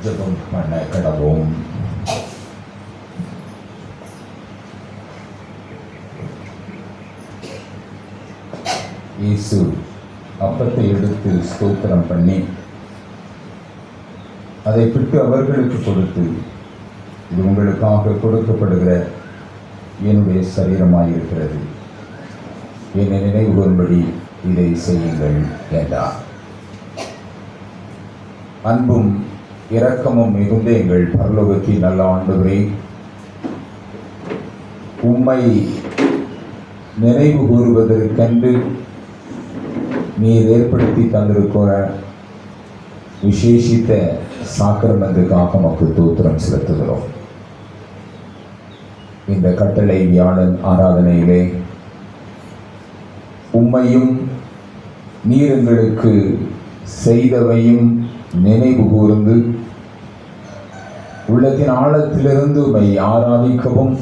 ஜெபம் பண்ண கடவோம். இயேசு அப்பத்தை எடுத்து ஸ்தோத்திரம் பண்ணி அதை பிட்டு அவர்களுக்கு கொடுத்து, இது உங்களுக்காக கொடுக்கப்படுகிற என்னுடைய சரீரமாயிருக்கிறது, என்னை நினைவு கூறும்படி இதை செய்யுங்கள் என்றார். அன்பும் இரக்கமும் மிகுந்த எங்கள் பரலோகத்தின் நல்ல ஆண்டவரே, உம்மை நினைவு கூறுவதற்கென்று நீர் ஏற்படுத்தி தந்திருக்கிற விசேஷித்த சாக்கிரமத்துக்காக நமக்கு தோத்திரம் செலுத்துகிறோம். இந்த கட்டளை வியாழன் ஆராதனையிலே உம்மையும் நீர் எங்களுக்கு செய்தவையும் நினைவு கூர்ந்து உள்ளத்தின் ஆழத்திலிருந்து உம்மை ஆராதிக்கவும்,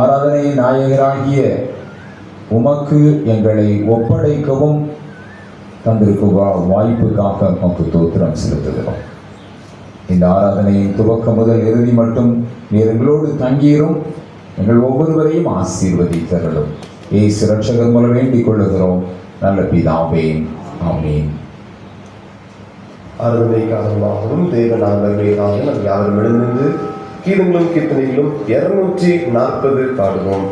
ஆராதனை நாயகராகிய உமக்கு எங்களை ஒப்படைக்கவும் தந்திருக்கும் வாய்ப்புக்காக நமக்கு தோத்திரம் செலுத்துகிறோம். இந்த ஆராதனையின் துவக்கம் முதல் இறுதி மட்டும் நீர் எங்களோடு தங்கீரும், எங்கள் ஒவ்வொருவரையும் ஆசீர்வதித்தருளும். இயேசு இரட்சகர் மூலம் வேண்டிக் கொள்ளுகிறோம் நல்ல பிதாவே, ஆமென். ஆராதனை காரணமாகவும் தேவன் ஆராதனைக்காக நாம் யாரும் எழுந்து கீதங்களும் கீர்த்தனைகளும் 240 பாடுவோம்.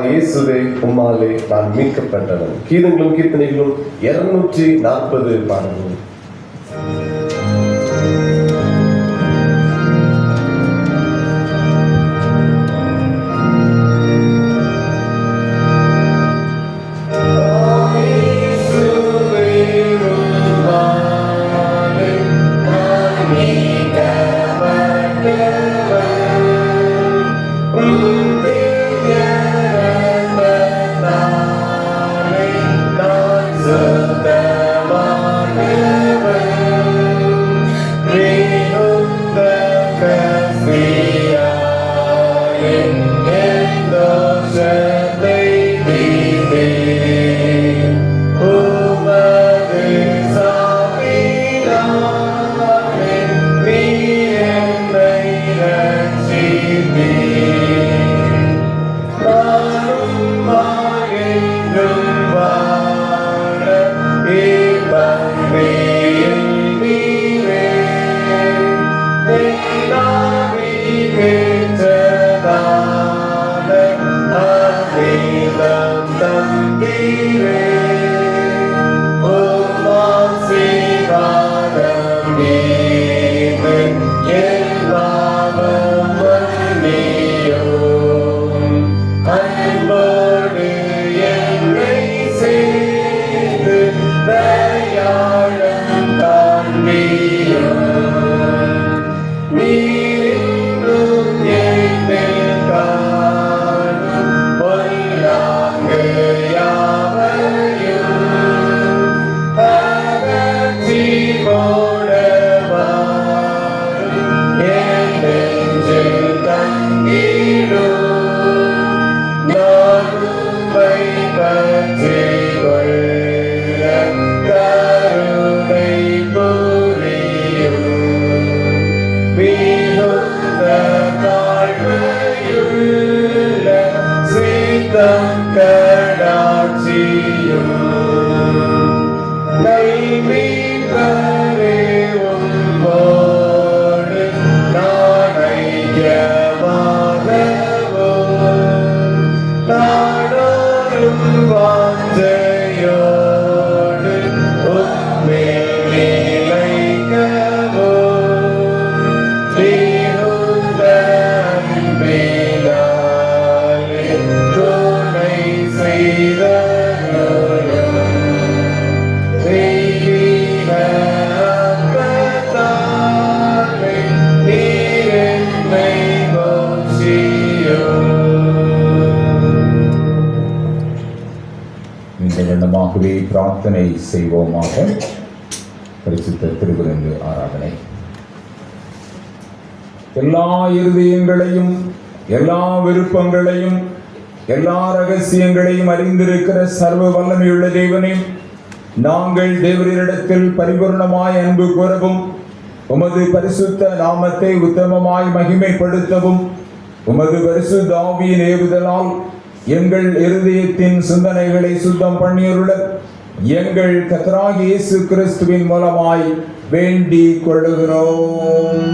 இயேசுவே உம்மாலே நான் மீட்கப்பட்டவன். கீதங்களும் கீர்த்தனைகளும் 240 பாடுவோம். பிரார்த்தனை செய்வோமாக. பரிசுத்த திருவிருந்து ஆராதனை. எல்லா இருதயங்களையும், எல்லா விருப்பங்களையும், எல்லா ரகசியங்களையும் அறிந்திருக்கிற சர்வ வல்லமையுள்ள தேவனே, நாங்கள் தேவரிடத்தில் பரிபூர்ணமாய் அன்பு கூறவும் உமது பரிசுத்த நாமத்தை உத்தமமாய் மகிமைப்படுத்தவும் உமது பரிசுத்த ஆவியின் ஏவுதலால் எங்கள் இருதயத்தின் சிந்தனைகளை சுத்தம் பண்ணியருள எங்கள் கர்த்தராகிய இயேசு கிறிஸ்துவின் மூலமாய் வேண்டிக் கொள்ளுகிறோம்.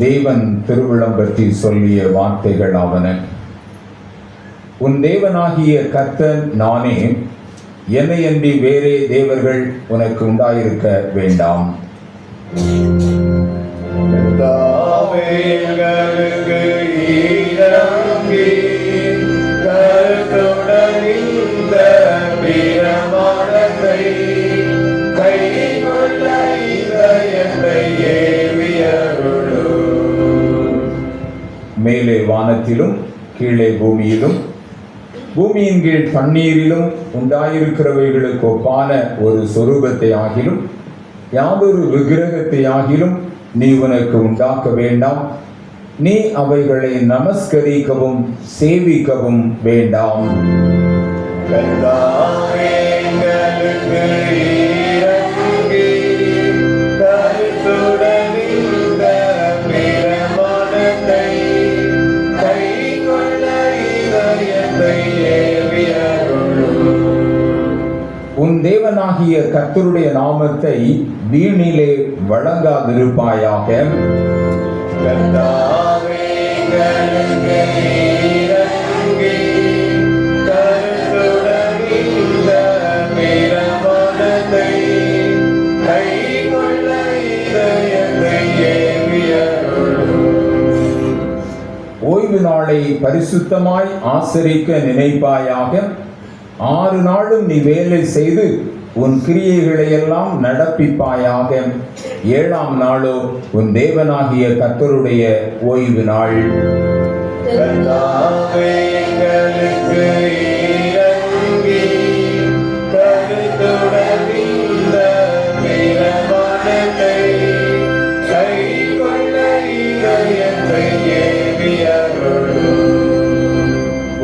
தேவன் திருவிழம் பற்றி சொல்லிய வார்த்தைகள் ஆவன. உன் தேவனாகிய கர்த்தர் நானே, என்னையன்றி வேறே தேவர்கள் உனக்கு உண்டாயிருக்க வேண்டாம். மேலே வானத்திலும் கீழே பூமியிலும் பூமியின் கீழ் தண்ணீரிலும் உண்டாயிருக்கிறவைகளுக்கு ஒப்பான ஒரு சொரூபத்தை ஆகிலும் யாதொரு விக்கிரகத்தை ஆகிலும் நீ உனக்கு உண்டாக்க வேண்டாம். நீ அவைகளை நமஸ்கரிக்கவும் சேவிக்கவும் வேண்டாம். உன் தேவனாகிய கர்த்தருடைய நாமத்தை வீணிலே வழங்காதிருப்பாயாக. ஓய்வு நாளை பரிசுத்தமாய் ஆசரிக்க நினைப்பாயாக. 6 நாளும் நீ வேலை செய்து உன் கிரியைகளை எல்லாம் நடப்பிப்பாயாக. 7ஆம் நாளோ உன் தேவனாகிய கர்த்தருடைய ஓய்வு நாள்.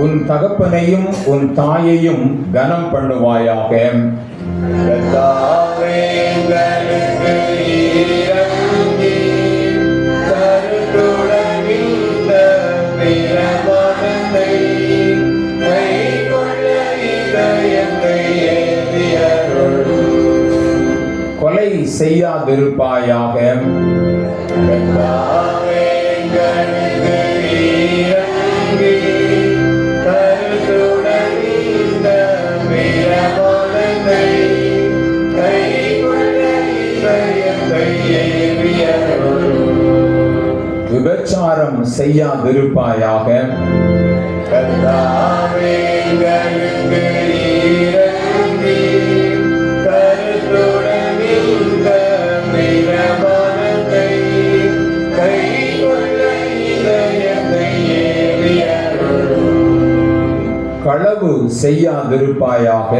உன் தகப்பனையும் உன் தாயையும் கனம் பண்ணுவாயாக. கொலை செய்யாதிருப்பாயாக. விபச்சாரம் செய்யாதிருப்பாயாக. களவு செய்யாதிருப்பாயாக.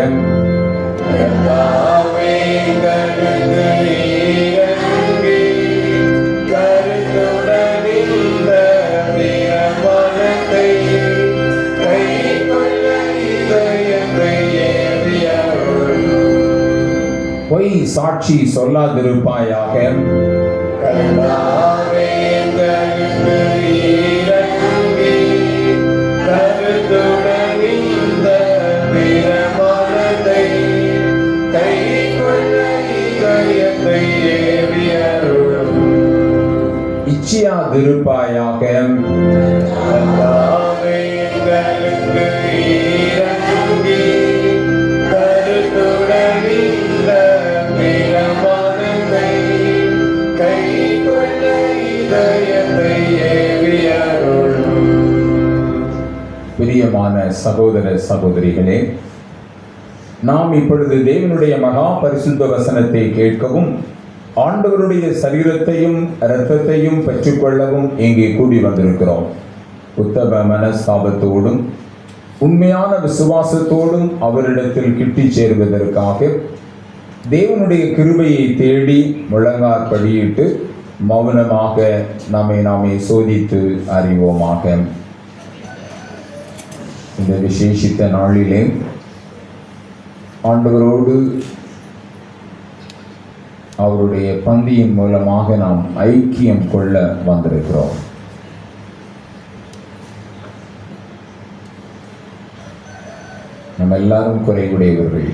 பொய் சாட்சி சொல்லாதிருப்பாயாக. கருத்துடன் இந்த பிரமாணத்தை பிரியமான சகோதர சகோதரிகளே, நாம் இப்பொழுது தேவனுடைய மகா பரிசுத்த வசனத்தை கேட்கவும் ஆண்டவருடைய சரீரத்தையும் இரத்தத்தையும் பெற்றுக்கொள்ளவும் இங்கே கூடி வந்திருக்கிறோம். உத்தம மனஸ்தாபத்தோடும் உண்மையான விசுவாசத்தோடும் அவரிடத்தில் கிட்டி சேருவதற்காக தேவனுடைய கிருபையை தேடி முழங்கால் படியிட்டு மௌனமாக நாமே சோதித்து அறிவோமாக. இந்த விசேஷித்த நாளிலே ஆண்டவரோடு அவருடைய பந்தியின் மூலமாக நாம் ஐக்கியம் கொள்ள வந்திருக்கிறோம். நம்ம எல்லாரும் குறைவுடையவர்கள்.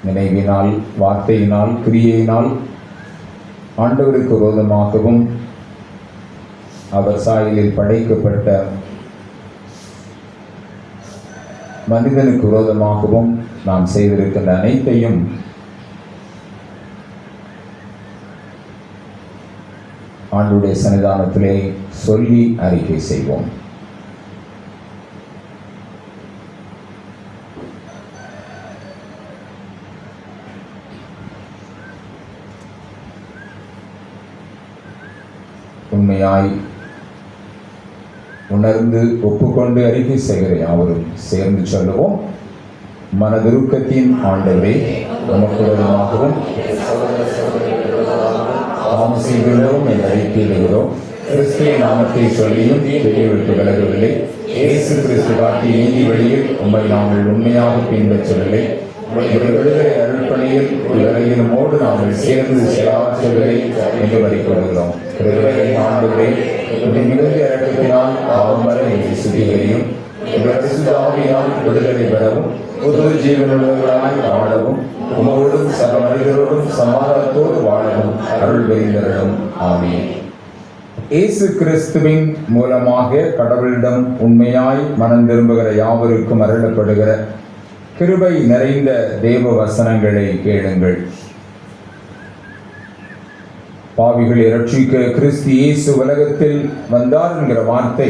நினைவினால், வார்த்தையினால், கிரியையினால் ஆண்டவருக்கு விரோதமாகவும் அவர் சாயலில் படைக்கப்பட்ட மனிதனுக்கு விரோதமாகவும் நாம் செய்திருக்கின்ற அனைத்தையும் ஆண்டவருடைய சன்னிதானத்திலே சொல்லி அறிக்கை செய்வோம். உண்மையாய் உணர்ந்து ஒப்புக்கொண்டு அறிக்கை செய்கிற யாவரும் சேர்ந்து சொல்லுவோம். மனதுருக்கத்தின் ஆண்டவரே, உமக்கு விரோதமாகவும் பாவம் செய்துள்ளோம் என்று அறிக்கையிடுகிறோம். கிறிஸ்துவின் நாமத்தை சொல்லியும் வெளியிட்டு விலகவில்லை. இயேசு கிறிஸ்து காட்டிய நீதி வழியில் உம்மை நாங்கள் உண்மையாக பின்பற்றவில்லை. விடுதலை அருள்பணியில் உலகையில் மோடு நாங்கள் சேர்ந்து செயலாற்றவில்லை என்று வரிக்கொள்கிறோம். ஆண்டவரே, மிகுந்த இறக்கத்தினால் பாவமரை சுத்திகரியும் ஆவியால் விடுதலை பெறவும் புது ஜீவனுள்ளவர்களாய் வாழவும் உமோடும் சக மனிதரோடும் சமாதானத்தோடு வாழவும் அருள் பெறுகிறோம். ஆமென். இயேசு கிறிஸ்துவின் மூலமாக கடவுளிடம் உண்மையாய் மனம் திரும்புகிற யாவருக்கும் அருளப்படுகிற கிருபை நிறைந்த தேவ வசனங்களை கேளுங்கள். பாவிகளை ரட்சிக்க கிறிஸ்து இயேசு உலகத்தில் வந்தார் என்கிற வார்த்தை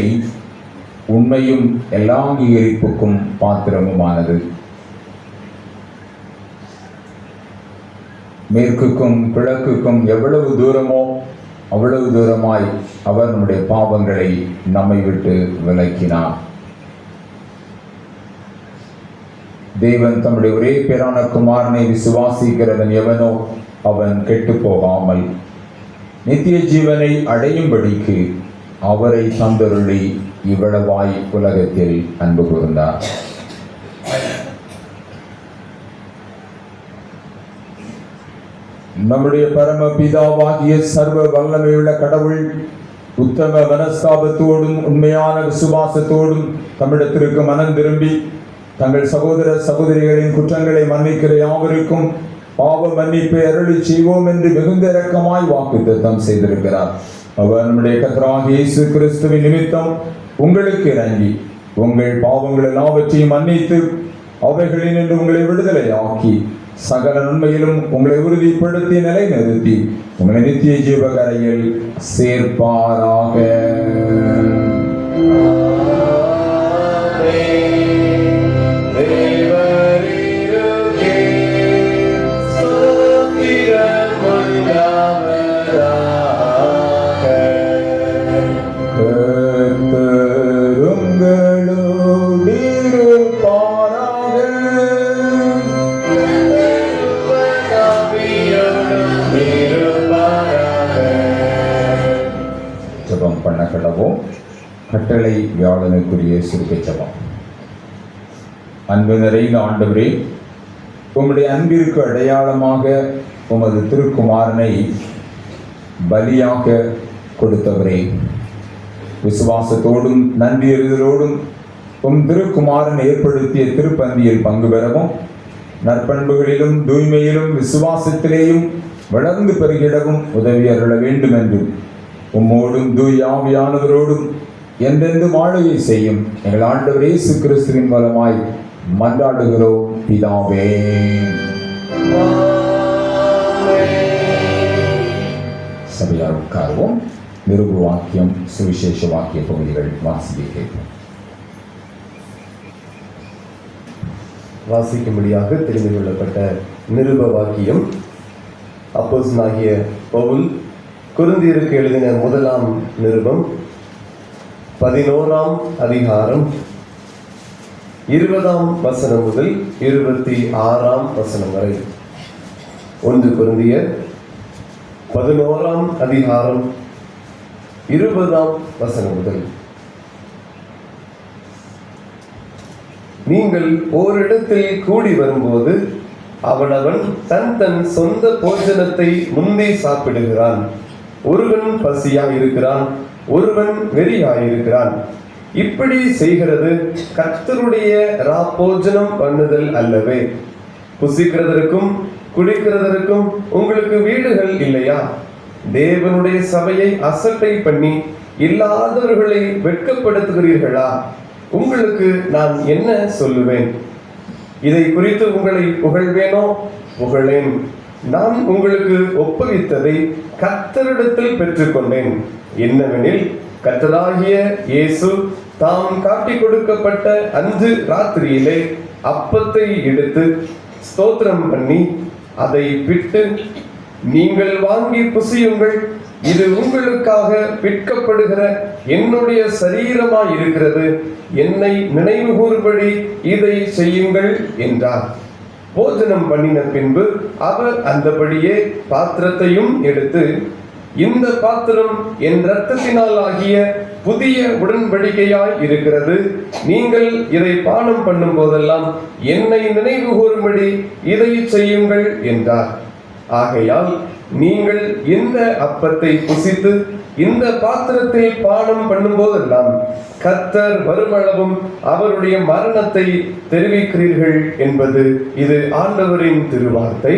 உண்மையும் எல்லா அங்கீகரிப்புக்கும் பாத்திரமுமானது. மேற்குக்கும் கிழக்குக்கும் எவ்வளவு தூரமோ அவ்வளவு தூரமாய் அவர் நம்முடைய பாவங்களை நம்மை விட்டு விலக்கினார். தேவன் தம்முடைய ஒரே பேரான குமாரனை விசுவாசிக்கிறவன் எவனோ அவன் கெட்டு போகாமல் நித்திய ஜீவனை அடையும்படிக்கு அவரை தந்தருளி இவ்வளவாய் உலகத்தில் அன்பு கூர்ந்தார். நம்முடைய பரம பிதாவாகிய சர்வ வல்லமையுள்ள கடவுள் உத்தம மனஸ்தாபத்தோடும் உண்மையான விசுவாசத்தோடும் தமிழத்திற்கு மனம் திரும்பி தங்கள் சகோதர சகோதரிகளின் குற்றங்களை மன்னிக்கிற யாவருக்கும் பாவ மன்னிப்பை அருளி செய்வோம் என்று மிகுந்த இரக்கமாய் வாக்குத்தத்தம் செய்திருக்கிறார். அவர் நம்முடைய கர்த்தராகிய இயேசு கிறிஸ்துவின் நிமித்தம் உங்களுக்கு இறங்கி உங்கள் பாவங்கள் எல்லாவற்றையும் மன்னித்து அவைகளினின்று உங்களை விடுதலை ஆக்கி சகல நன்மையிலும் உங்களை உறுதிப்படுத்தி நிலைநிறுத்தி உங்களை நித்திய ஜீவகரையில் சேர்ப்பாராக. ஜெபம் பண்ண கடவோம். கட்டளை வியாழனுக்குரிய சுருக்க ஜெபம். அன்பு நிறைந்த ஆண்டவரே, உம்முடைய அன்பிற்கு அடையாளமாக உமது திருக்குமாரனை பலியாக கொடுத்தவரே, விசுவாசத்தோடும் நன்றி அறிதலோடும் உம் திருக்குமாரன் ஏற்படுத்திய திருப்பந்தியில் பங்கு பெறவும் நற்பண்புகளிலும் தூய்மையிலும் விசுவாசத்திலேயும் வளர்ந்து பெருகிடவும் உதவி அருள வேண்டும் என்றும் உம்மோடும் தூய் ஆவியானவரோடும் என்றென்று ஆளுகை செய்யும் எங்கள் ஆண்டவர் இயேசு கிறிஸ்துவின் மூலமாய் மன்றாடுகிறோம் பிதாவே. சபையார் உட்கார்வோம். நிருப வாக்கியம், சுவிசேஷ வாக்கிய பகுதிகள் வாசிக்க கேட்போம். வாசிக்கும்படியாக தெரிந்து கொள்ளப்பட்ட நிருப வாக்கியம் அப்போஸ்தலனாகிய பவுல் கொரிந்தியருக்கு எழுதின முதலாம் நிருபம் 11ஆம் அதிகாரம் 20ஆம் வசனம் முதல் 26ஆம் வசனம் வரை. 1 கொரிந்தியர் 11ஆம் அதிகாரம் 20ஆம் வசனம் முதல். நீங்கள் ஓரிடத்தில் கூடி வரும்போது அவனவன் தன் தன் சொந்த போஜனத்தை முன்னே சாப்பிடுகிறான். ஒருவன் பசியாயிருக்கிறான், ஒருவன் வெறியாயிருக்கிறான். இப்படி செய்கிறது கர்த்தருடைய ராப்போஜனம் பண்ணுதல் அல்லவே? புசிக்கிறதற்கும் குடிக்கிறதற்கும் உங்களுக்கு வீடுகள் இல்லையா? தேவனுடைய சபையை அசட்டை பண்ணி இல்லாதவர்களை வெட்கப்படுத்துகிறீர்களா? உங்களுக்கு நான் என்ன சொல்லுவேன்? இதை குறித்து உங்களை புகழ்வேனோ? புகழேன். நான் உங்களுக்கு ஒப்புவித்ததை கர்த்தரிடத்தில் பெற்றுக்கொண்டேன். என்னவெனில், கர்த்தராகிய இயேசு தாம் காட்டிக் கொடுக்கப்பட்ட அன்று ராத்திரியிலே அப்பத்தை எடுத்து ஸ்தோத்திரம் பண்ணி அதை பிட்டு, நீங்கள் வாங்கி புசியுங்கள், இது உங்களுக்காக விற்கப்படுகிற என்னுடைய சரீரமாய் இருக்கிறது, என்னை நினைவு கூறும்படி இதை செய்யுங்கள் என்றார். போஜனம் பண்ணின பின்பு அவர் அந்தபடியே பாத்திரத்தையும் எடுத்து, இந்த பாத்திரம் என் இரத்தத்தினால் ஆகிய புதிய உடன்படிக்கையாய் இருக்கிறது, நீங்கள் இதை பானம் பண்ணும் போதெல்லாம் என்னை நினைவு கூறும்படி இதை செய்யுங்கள் என்றார். ஆகையால் நீங்கள் இந்த அப்பத்தை புசித்து இந்த பாத்திரத்தில் பானம் பண்ணும் போதெல்லாம் கர்த்தர் வருமளவும் அவருடைய மரணத்தை தெரிவிக்கிறீர்கள் என்பது இது ஆண்டவரின் திருவார்த்தை.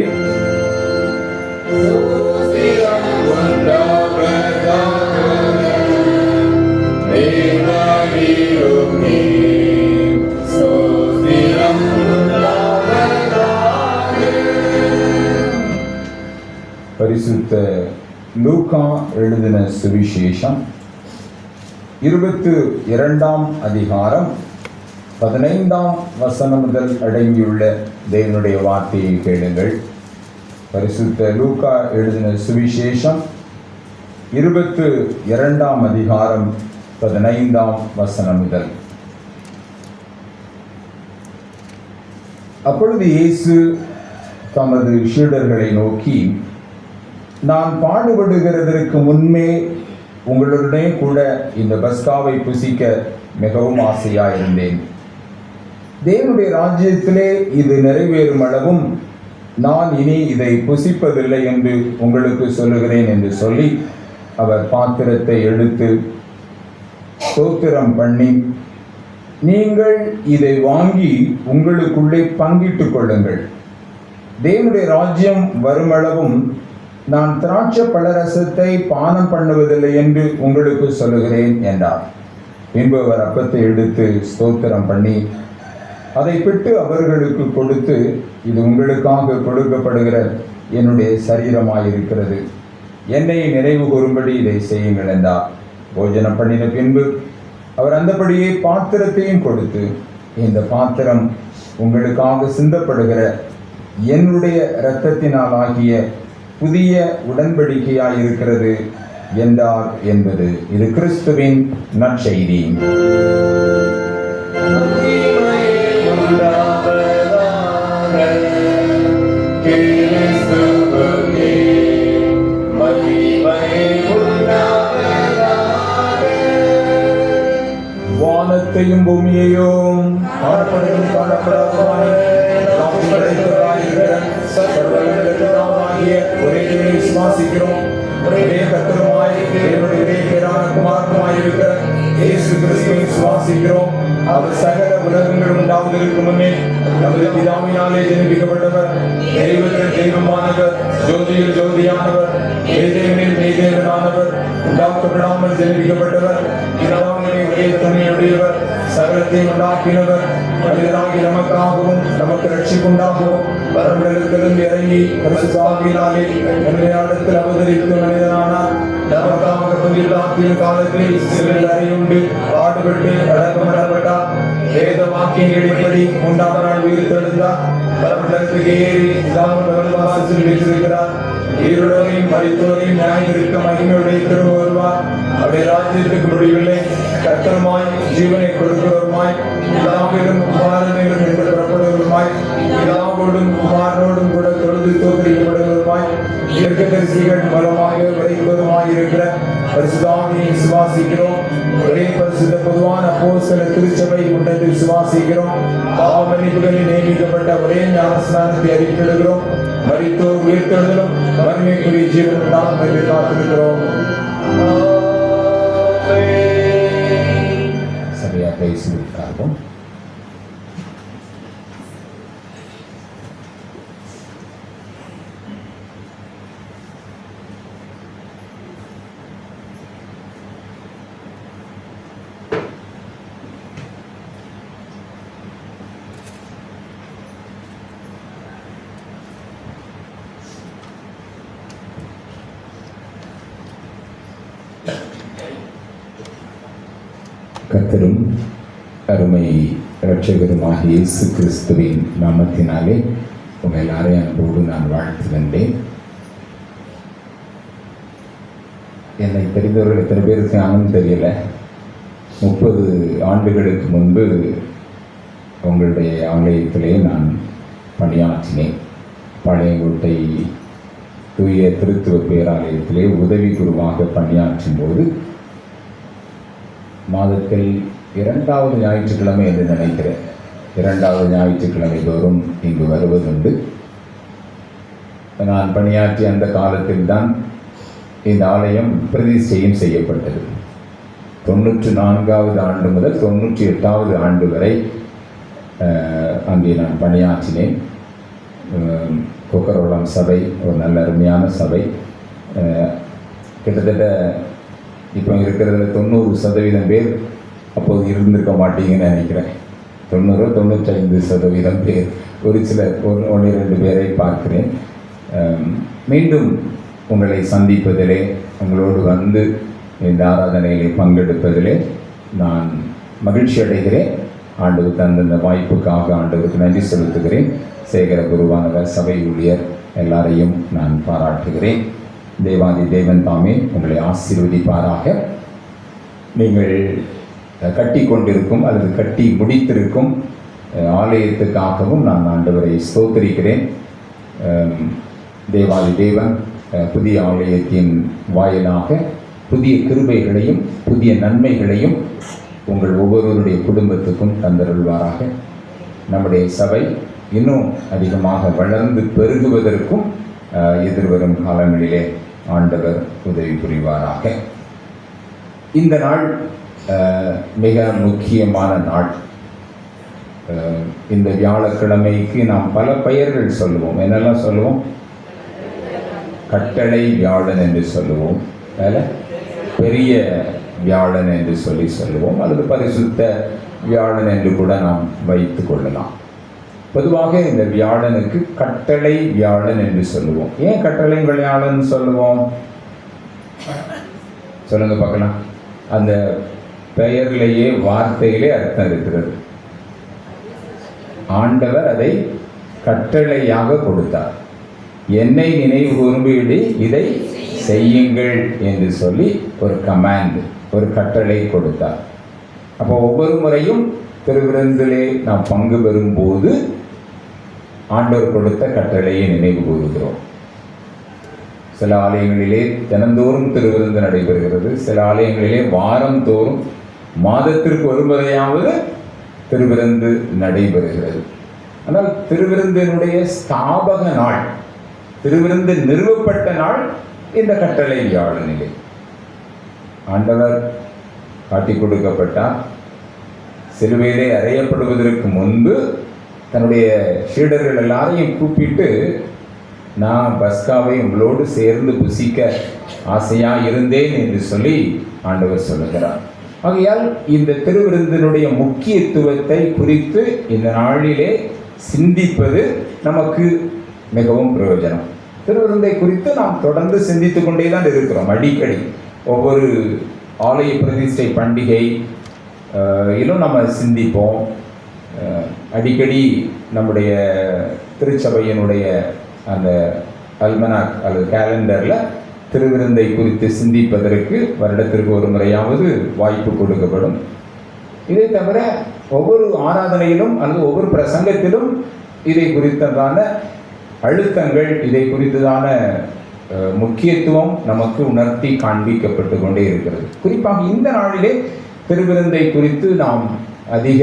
பரிசுத்த லூக்கா எழுதின சுவிசேஷம் 22ஆம் அதிகாரம் 15ஆம் வசனம் முதல் அடங்கியுள்ள தேவனுடைய வார்த்தையை கேளுங்கள். பரிசுத்த லூக்கா எழுதின சுவிசேஷம் 22ஆம் அதிகாரம் 15ஆம் வசனம் முதல். அப்பொழுது இயேசு தமது சீடர்களை நோக்கி, நான் பாடுபடுகிறதற்கு முன்னே உங்களுடனே கூட இந்த பஸ்காவை புசிக்க மிகவும் ஆசையாயிருந்தேன். தேவனுடைய ராஜ்யத்திலே இது நிறைவேறும் அளவும் நான் இனி இதை புசிப்பதில்லை என்று உங்களுக்கு சொல்லுகிறேன் என்று சொல்லி அவர் பாத்திரத்தை எடுத்து ஸ்தோத்திரம் பண்ணி, நீங்கள் இதை வாங்கி உங்களுக்குள்ளே பங்கிட்டுக் கொள்ளுங்கள். தேவனுடைய ராஜ்யம் வருமளவும் நான் திராட்சை பழரசத்தை பானம் பண்ணுவதில்லை என்று உங்களுக்கு சொல்லுகிறேன் என்றார். பின்பு அவர் அப்பத்தை எடுத்து ஸ்தோத்திரம் பண்ணி அதை பிட்டு அவர்களுக்கு கொடுத்து, இது உங்களுக்காக கொடுக்கப்படுகிற என்னுடைய சரீரமாயிருக்கிறது, என்னை நினைவு கூறும்படி இதை செய்யுங்கள் என்றார். போஜனம் பண்ணின பின்பு அவர் அந்தபடியே பாத்திரத்தையும் கொடுத்து, இந்த பாத்திரம் உங்களுக்காக சிந்தப்படுகிற என்னுடைய இரத்தத்தினால் ஆகிய புதிய உடன்படிக்கையாயிருக்கிறது என்றார் என்பது இது கிறிஸ்துவின் நற்செய்தி. வானத்தையும் பூமியையும் ஒரே விசுவாசிக்கிறோம். ஒரே கர்த்தருமாய் தேவனுடைய ஒரே பேரான குமாரனுமாய் இருக்கிற இயேசு கிறிஸ்துவை விசுவாசிக்கிறோம். அவர் சகல உலகங்கள் உண்டாவதற்கு முன்னே நமது பிதாவினாலே ஜெனிப்பிக்கப்பட்டவர், தெய்வத்தில் தெய்வமானவர், ஜோதியில் ஜோதியானவர், மெய்தேவனில் மெய்தேவனானவர், உண்டாக்கப்படாமல் ஜெனிப்பிக்கப்பட்டவர், பிதாவினுடைய ஒரே தன்மையுடையவர், சகலத்தையும் உண்டாக்கினவர் மனிதனாகி நமக்காகவும் நமக்கு ரட்சிப்புண்டாகவும் பரமண்டலத்திலிருந்து இறங்கி பரிசுத்தாவியினாலே மனிதனிடத்தில் அவதரித்து மனிதனானார். நமக்காக புதிதாக்கிய காலத்தில் சிறையில் அறையுண்டு பாடுபட்டு அடக்கமிடப்பட்டார். வேத வாக்கியங்களின்படி 3ஆம் நாள் உயிர் தெழுந்தார். பரமண்டலத்துக்கு ஏறி வாசத்தில் வீற்றிருக்கிறார். ஈருலகையும் மரித்தோரையும் நியாயத்திற்கு மகிமையுடைய திரும்ப வருவார். அவருடைய ராஜ்யத்துக்கு முடிவில்லை. கர்த்தருமாய் ஜீவனை கொடுக்கிறவருமாய் பிதாவிலும் குமாரனிலும் என்று புறப்படுவருமாய் பிதாவோடும் குமாரனோடும் கூட தொழுது தோற்கடிக்கப்படுவருமாய் தீர்க்கதரிசிகள் மூலமாக விளைவருமாய் இருக்கிற பரிசுத்தாவியை விசுவாசிக்கிறோம். ஒரே பரிசுத்த பொதுவான அப்போஸ்தல திருச்சபை உண்டென்று விசுவாசிக்கிறோம். பாவ மன்னிப்புகளில் நியமிக்கப்பட்ட ஒரே ஞானஸ்நானத்தை அறிக்கையிடுகிறோம். மரித்தோர் உயிர்த்தெழுதலும் மகிமைக்குரிய ஜீவனும் நாம் என்று காத்திருக்கிறோம். சபையாக பேசியிருக்கார்கள். கர்த்தரும் அருமை இரட்சகருமாகிய இயேசு கிறிஸ்துவின் நாமத்தினாலே உங்கள் எல்லாரையும் அன்போடு நான் வாழ்த்து வந்தேன். என்னை தெரிந்தவர்கள் எத்தனை பேருக்கு ஆனும் தெரியல. 30 ஆண்டுகளுக்கு முன்பு உங்களுடைய ஆலயத்திலே நான் பணியாற்றினேன். பழையங்கோட்டை தூய திருத்துவ பேராலயத்திலே உதவி குருவாக பணியாற்றும் போது மாதத்தில் 2வது ஞாயிற்றுக்கிழமை என்று நினைக்கிறேன், 2வது ஞாயிற்றுக்கிழமை தோறும் இங்கு வருவதுண்டு. நான் பணியாற்றிய அந்த காலத்தில் தான் இந்த ஆலயம் பிரதிஷ்டையும் செய்யப்பட்டது. 94வது ஆண்டு முதல் 98வது ஆண்டு வரை அங்கே நான் பணியாற்றினேன். கொக்கரோளம் சபை ஒரு நல்ல அருமையான சபை. கிட்டத்தட்ட இப்போ இருக்கிறதுல 90% பேர் அப்போது இருந்திருக்க மாட்டீங்கன்னு நினைக்கிறேன். 90-95% பேர். ஒரு சிலர் 1-2 பேரை பார்க்கிறேன். மீண்டும் உங்களை சந்திப்பதிலே, உங்களோடு வந்து இந்த ஆராதனையிலே பங்கெடுப்பதிலே நான் மகிழ்ச்சி அடைகிறேன். ஆண்டவர் தந்த இந்த வாய்ப்புக்காக ஆண்டவருக்கு நன்றி செலுத்துகிறேன். சேகர குருவானவர், சபை ஊழியர் எல்லாரையும் நான் பாராட்டுகிறேன். தேவாதி தேவன் தாமே உங்களை ஆசீர்வதிப்பாராக. நீங்கள் கட்டி கொண்டிருக்கும் அல்லது கட்டி முடித்திருக்கும் ஆலயத்துக்காகவும் நான் ஆண்டவரை ஸ்தோத்திரிக்கிறேன். தேவாதி தேவன் புதிய ஆலயத்தின் வாயிலாக புதிய கிருபைகளையும் புதிய நன்மைகளையும் உங்கள் ஒவ்வொருவருடைய குடும்பத்துக்கும் தந்தருள்வாராக. நம்முடைய சபை இன்னும் அதிகமாக வளர்ந்து பெருகுவதற்கும் எதிர்வரும் காலங்களிலே ஆண்டவர் உதவி புரிவாராக. இந்த நாள் மிக முக்கியமான நாள். இந்த வியாழக்கிழமைக்கு நாம் பல பெயர்கள் சொல்லுவோம். என்னெல்லாம் சொல்லுவோம்? கட்டளை வியாழன் என்று சொல்லுவோம், பெரிய வியாழன் என்று சொல்லுவோம், அல்லது பரிசுத்த வியாழன் என்று கூட நாம் வைத்து கொள்ளலாம். பொதுவாக இந்த வியாழனுக்கு கட்டளை வியாழன் என்று சொல்லுவோம். ஏன் கட்டளை வியாழன் சொல்லுவோம்? சொல்லுங்க பார்க்கலாம். அந்த பெயரிலேயே வார்த்தையிலே அர்த்தம் இருக்கிறது. ஆண்டவர் அதை கட்டளையாக கொடுத்தார். என்னை நினைவு கூர்ந்து இதை செய்யுங்கள் என்று சொல்லி ஒரு கமாண்ட், ஒரு கட்டளை கொடுத்தார். அப்போ ஒவ்வொரு முறையும் திருவிருந்திலே நாம் பங்கு பெறும்போது ஆண்டவர் கொடுத்த கட்டளையை நினைவு கூறுகிறோம். சில ஆலயங்களிலே தினந்தோறும் திருவிருந்து நடைபெறுகிறது. சில ஆலயங்களிலே வாரம் தோறும் மாதத்திற்கு ஒரு முறையாவது திருவிருந்து நடைபெறுகிறது. ஆனால் திருவிருந்தினுடைய ஸ்தாபக நாள், திருவிருந்து நிறுவப்பட்ட நாள் இந்த கட்டளை வியாழனிலே. ஆண்டவர் காட்டி கொடுக்கப்பட்டார். சிலுவையிலே அறையப்படுவதற்கு முன்பு தன்னுடைய சீடர்கள் எல்லாரையும் கூப்பிட்டு, நான் பஸ்காவை உங்களோடு சேர்ந்து புசிக்க ஆசையாக இருந்தேன் என்று சொல்லி ஆண்டவர் சொல்லுகிறார். ஆகையால் இந்த திருவிருந்தினுடைய முக்கியத்துவத்தை குறித்து இந்த நாளிலே சிந்திப்பது நமக்கு மிகவும் பிரயோஜனம். திருவிருந்தை குறித்து நாம் தொடர்ந்து சிந்தித்துக் கொண்டே தான் இருக்கிறோம். அடிக்கடி ஒவ்வொரு ஆலய பிரதிஷ்டை பண்டிகை இலும் நம்ம சிந்திப்போம். அடிக்கடி நம்முடைய திருச்சபையினுடைய அந்த அல்மனாக் அல்லது கேலண்டரில் திருவிருந்தை குறித்து சிந்திப்பதற்கு வருடத்திற்கு ஒரு முறையாவது வாய்ப்பு கொடுக்கப்படும். இதை தவிர ஒவ்வொரு ஆராதனையிலும் அல்லது ஒவ்வொரு பிரசங்கத்திலும் இதை குறித்ததான அழுத்தங்கள், இதை குறித்ததான முக்கியத்துவம் நமக்கு உணர்த்தி காண்பிக்கப்பட்டு கொண்டே இருக்கிறது. குறிப்பாக இந்த நாளிலே திருவிருந்தை குறித்து நாம் அதிக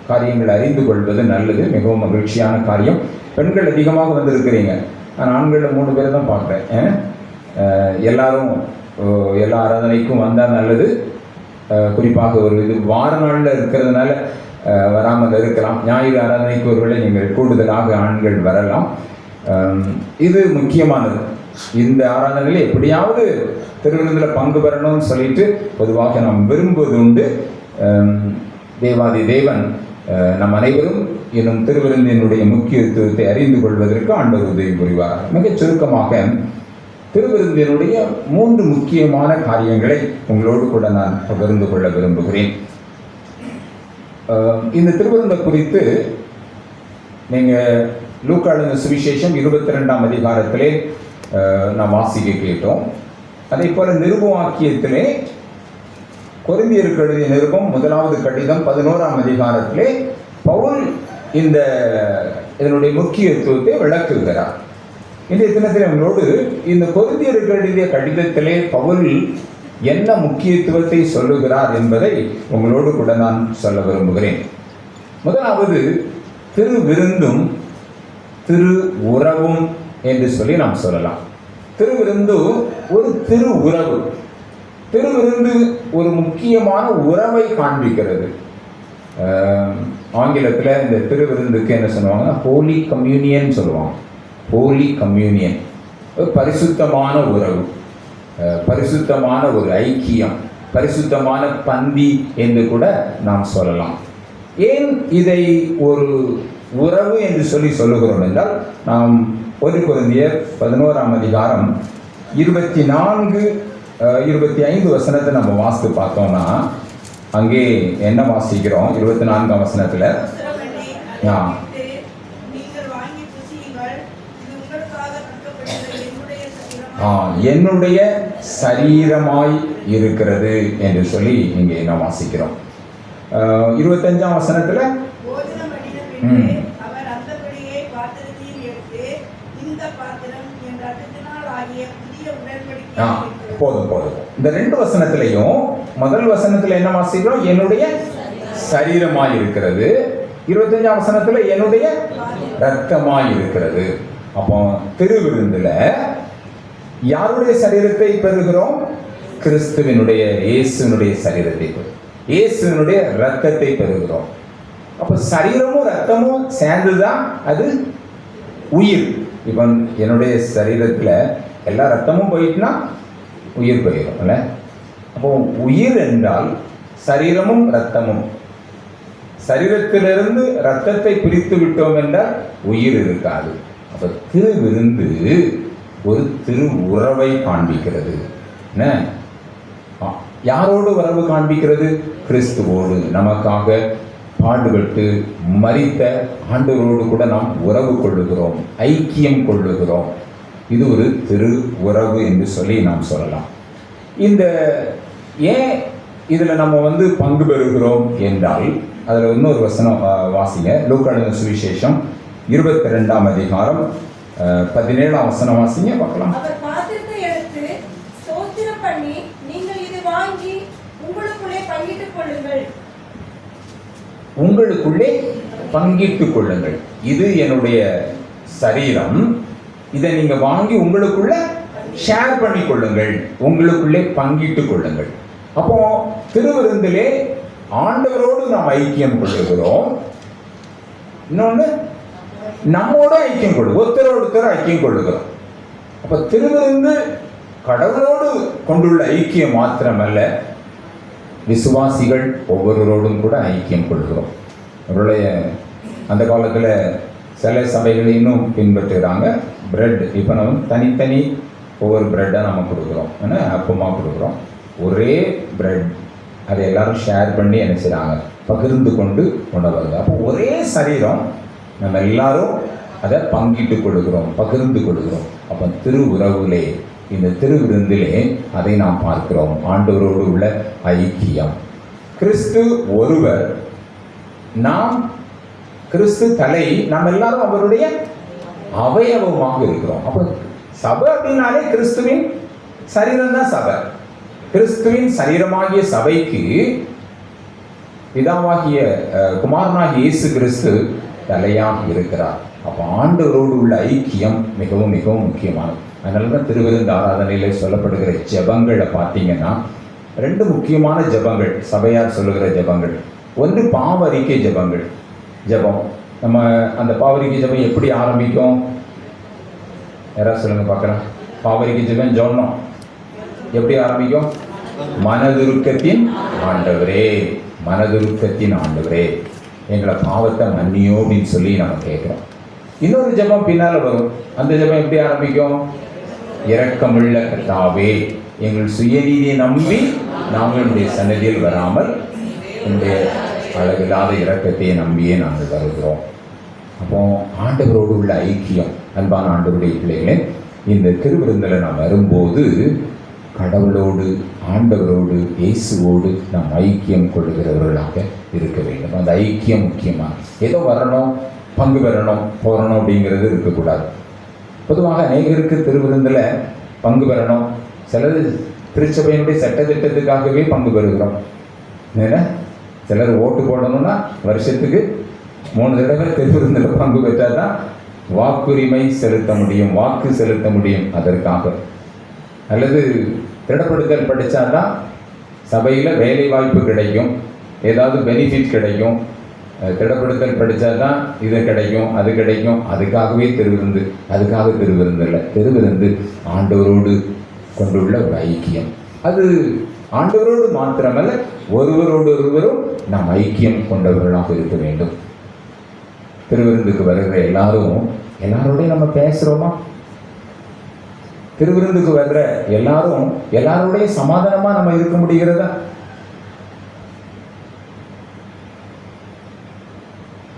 காரியங்கள் அறிந்து கொள்வது நல்லது, மிகவும் மகிழ்ச்சியான காரியம். பெண்கள் அதிகமாக வந்திருக்கிறீங்க. நான் ஆண்களில் 3 பேர் தான் பார்க்குறேன். எல்லாரும் எல்லா ஆராதனைக்கும் வந்தால் நல்லது. குறிப்பாக ஒரு இது வார நாளில் இருக்கிறதுனால வராமல் இருக்கலாம். ஞாயிறு ஆராதனைக்கு ஒருவேளை நீங்கள் கூடுதலாக ஆண்கள் வரலாம். இது முக்கியமானது. இந்த ஆராதனையில் எப்படியாவது திருவிருந்தில் பங்கு பெறணும்னு சொல்லிட்டு பொதுவாக நாம் விரும்புவது உண்டு. தேவாதி தேவன் நம் அனைவரும் இன்னும் திருவிருந்தினுடைய முக்கியத்துவத்தை அறிந்து கொள்வதற்கு ஆண்டவர் உதவி புரிவார். மிகச் சுருக்கமாக திருவிருந்தினுடைய 3 முக்கியமான காரியங்களை உங்களோடு கூட நான் பகிர்ந்து கொள்ள விரும்புகிறேன். இந்த திருவிருந்தை குறித்து நீங்கள் லூக்கா எழுதின சுவிசேஷம் 22ஆம் அதிகாரத்திலே நாம் வாசிக்க கேட்டோம். அதே போல நிருபவாக்கியத்திலே கொரிந்தியருக்கு எழுதிய நிருபம் 1வது கடிதம் 11ஆம் அதிகாரத்திலே பவுல் இதனுடைய முக்கியத்துவத்தை விளக்குகிறார். இன்றைய தினத்தில் நம்மளோடு இந்த கொரிந்தியருக்கு எழுதிய கடிதத்திலே பவுல் என்ன முக்கியத்துவத்தை சொல்லுகிறார் என்பதை உங்களோடு கூட நான் சொல்ல விரும்புகிறேன். முதலாவது, திருவிருந்தும் திரு உறவும் என்று சொல்லி நாம் சொல்லலாம். திருவிருந்து ஒரு திரு உறவு. திருவிருந்து ஒரு முக்கியமான உறவை காண்பிக்கிறது. ஆங்கிலத்தில் இந்த திருவிருந்துக்கு என்ன சொல்லுவாங்கன்னா ஹோலி கம்யூனியன் சொல்லுவாங்க. ஹோலி கம்யூனியன், பரிசுத்தமான உறவு, பரிசுத்தமான ஒரு ஐக்கியம், பரிசுத்தமான பந்தி என்று கூட நாம் சொல்லலாம். ஏன் இதை ஒரு உறவு என்று சொல்லுகிறோம் என்றால், நாம் 1 கொரிந்தியர் 11ஆம் அதிகாரம் 24, 25 வசனத்தை நம்ம வாசித்து பார்த்தோம்னா, அங்கே என்ன வாசிக்கிறோம்? 24ஆம் வசனத்தில் என்னுடைய சரீரமாய் இருக்கிறது என்று சொல்லி இங்கே என்ன வாசிக்கிறோம். 25ஆம் வசனத்தில் போதும். இந்த 2 வசனத்திலையும் முதல் வசனத்தில் என்ன வாசிக்கிறோம்? என்னுடைய சரீரமாய் இருக்கிறது. 25ஆம் வசனத்தில் என்னுடைய இரத்தமாய் இருக்கிறது. அப்போ திருவிருந்துல யாருடைய சரீரத்தை பெறுகிறோம்? கிறிஸ்துவினுடைய, இயேசுனுடைய சரீரத்தை, இயேசுனுடைய இரத்தத்தை பெறுகிறோம். அப்போ சரீரமும் இரத்தமும் சேர்ந்துதான் அது உயிர். இப்போ என்னுடைய சரீரத்தில் எல்லா ரத்தமும் போயிட்டுனா உயிர் போயிடும் அல்ல. அப்போ உயிர் என்றால் சரீரமும் இரத்தமும். சரீரத்திலிருந்து இரத்தத்தை பிரித்து விட்டோம் என்றால் உயிர் இருக்காது. அப்போ திருவிருந்து ஒரு திரு உறவை காண்பிக்கிறது. என்ன? யாரோடு உறவு காண்பிக்கிறது? கிறிஸ்துவோடு, நமக்காக பாடுபட்டு மரித்த ஆண்டவரோடு கூட நாம் உறவு கொள்ளுகிறோம், ஐக்கியம் கொள்ளுகிறோம். இது ஒரு திரு உறவு என்று சொல்லி நாம் சொல்லலாம். ஏன் இதில் நம்ம பங்கு பெறுகிறோம் என்றால், அதில் இன்னொரு வசனம் வாசிங்க. லூக்கா எழுதின சுவிசேஷம் 22ஆம் அதிகாரம் 17ஆம் வசனம் வாசிங்க பார்க்கலாம். அவர் பாத்திரத்தை எடுத்து ஸ்தோத்திரம் பண்ணி, நீங்கள் இதை வாங்கி உங்களுக்குள்ளே பங்கிட்டுக் கொள்ளுங்கள். உங்களுக்குள்ளே பங்கிட்டுக் கொள்ளுங்கள். இது என்னுடைய சரீரம். இதை நீங்க வாங்கி உங்களுக்குள்ள ஷேர் பண்ணி கொள்ளுங்கள், உங்களுக்குள்ளே பங்கிட்டுக் கொள்ளுங்கள். அப்போ திருவிருந்திலே ஆண்டவரோடு நாம் ஐக்கியம் கொள்ளுகிறோம். இன்னொன்று, நம்மோட ஐக்கியம் கொள்ளுகிறோம், ஒருத்தரோடு ஐக்கியம் கொள்ளுகிறோம். அப்ப திருவிருந்து கடவுளோடு கொண்டுள்ள ஐக்கியம் மாத்திரமல்ல, விசுவாசிகள் ஒவ்வொருவரோடும் கூட ஐக்கியம் கொள்கிறோம். அவருடைய அந்த காலத்தில் சில சபைகளை இன்னும் பின்பற்றுகிறாங்க. பிரெட் இப்போ நம்ம தனித்தனி ஒவ்வொரு பிரெட்டாக நம்ம கொடுக்குறோம், ஏன்னா அப்பமாக கொடுக்குறோம். ஒரே பிரெட் அதை எல்லாரும் ஷேர் பண்ணி என்ன செய்கிறாங்க, பகிர்ந்து கொண்டு உணவுறது. அப்போ ஒரே சரீரம், நம்ம எல்லாரும் அதை பங்கிட்டு கொடுக்குறோம், பகிர்ந்து கொடுக்குறோம். அப்போ திரு உறவுலே, இந்த திருவிருந்திலே அதை நாம் பார்க்கிறோம். ஆண்டவரோடு உள்ள ஐக்கியம். கிறிஸ்து ஒருவர், நாம் கிறிஸ்து தலை, நாம் எல்லாரும் அவருடைய அவயவமாக இருக்கிறோம். அப்போ சபை அப்படின்னாலே கிறிஸ்துவின் சரீரம் தான் சபை. கிறிஸ்துவின் சரீரமாகிய சபைக்கு பிதாவாகிய குமாரனாகிய இயேசு கிறிஸ்து தலையாக இருக்கிறார். அப்போ ஆண்டவரோடு உள்ள ஐக்கியம் மிகவும் மிகவும் முக்கியமானது. அதனால தான் திருவிருந்து ஆராதனையில் சொல்லப்படுகிற ஜெபங்களை பார்த்தீங்கன்னா 2 முக்கியமான ஜெபங்கள் சபையார் சொல்லுகிற ஜெபங்கள். ஒன்று பாவரிக்கை ஜெபங்கள். ஜெபம் நம்ம அந்த பாவரிக்கை ஜெபம் எப்படி ஆரம்பிக்கும்? யாராவது சொல்லுங்க பார்க்கலாம். பாவரிக்கை ஜெபம் சொன்னோம், எப்படி ஆரம்பிக்கும்? மனதுருக்கத்தின் ஆண்டவரே, மனதுருக்கத்தின் ஆண்டவரே, எங்களை பாவத்தை மன்னியோ அப்படின்னு சொல்லி நம்ம கேட்குறோம். இன்னொரு ஜெபம் பின்னால் வரும். அந்த ஜெபம் எப்படி ஆரம்பிக்கும்? இரக்கமுள்ள கர்த்தாவே, எங்கள் சுயநீதியை நம்பி நாங்கள் உடைய சன்னதியில் வராமல் உடைய அழகில்லாத இரக்கத்தையே நம்பியே நாங்கள் வருகிறோம். அப்போ ஆண்டவரோடு உள்ள ஐக்கியம். அன்பான ஆண்டவருடைய பிள்ளைகளே, இந்த திருவிருந்தில் நாம் வரும்போது கடவுளோடு, ஆண்டவரோடு, இயேசுவோடு நாம் ஐக்கியம் கொள்ளுகிறவர்களாக இருக்க வேண்டும். அந்த ஐக்கியம் முக்கியமாக. ஏதோ வரணும், பங்கு பெறணும், போகணும் அப்படிங்கிறது இருக்கக்கூடாது. பொதுவாக அநேகருக்கு திருவிருந்தில் பங்கு பெறணும், சிலர் திருச்சபையினுடைய சட்டத்திட்டத்துக்காகவே பங்கு பெறுகிறோம். ஏன்னா சிலர் ஓட்டு போடணும்னா வருஷத்துக்கு 3 தடவை திருவிருந்தில் பங்கு பெற்றால் தான் வாக்குரிமை செலுத்த முடியும், வாக்கு செலுத்த முடியும். அதற்காக அல்லது திடப்படுத்தல் படித்தாதான் சபையில் வேலை வாய்ப்பு கிடைக்கும், ஏதாவது பெனிஃபிட் கிடைக்கும். திடப்படுத்தல் படித்தாதான் இது கிடைக்கும், அது கிடைக்கும். அதுக்காகவே திருவிருந்து. அதுக்காக திருவிருந்து இல்லை. திருவிருந்து ஆண்டவரோடு கொண்டுள்ள ஒரு ஐக்கியம். அது ஆண்டவரோடு மாத்திரமல்ல, ஒருவரோடு ஒருவரும் நாம் ஐக்கியம் கொண்டவர்களாக இருக்க வேண்டும். திருவிருந்துக்கு வருகிற எல்லாரோடையும் நம்ம பேசுகிறோமா? திருவிருந்துக்கு வர்ற எல்லாரோடையும் சமாதானமா நம்ம இருக்க முடிகிறதா?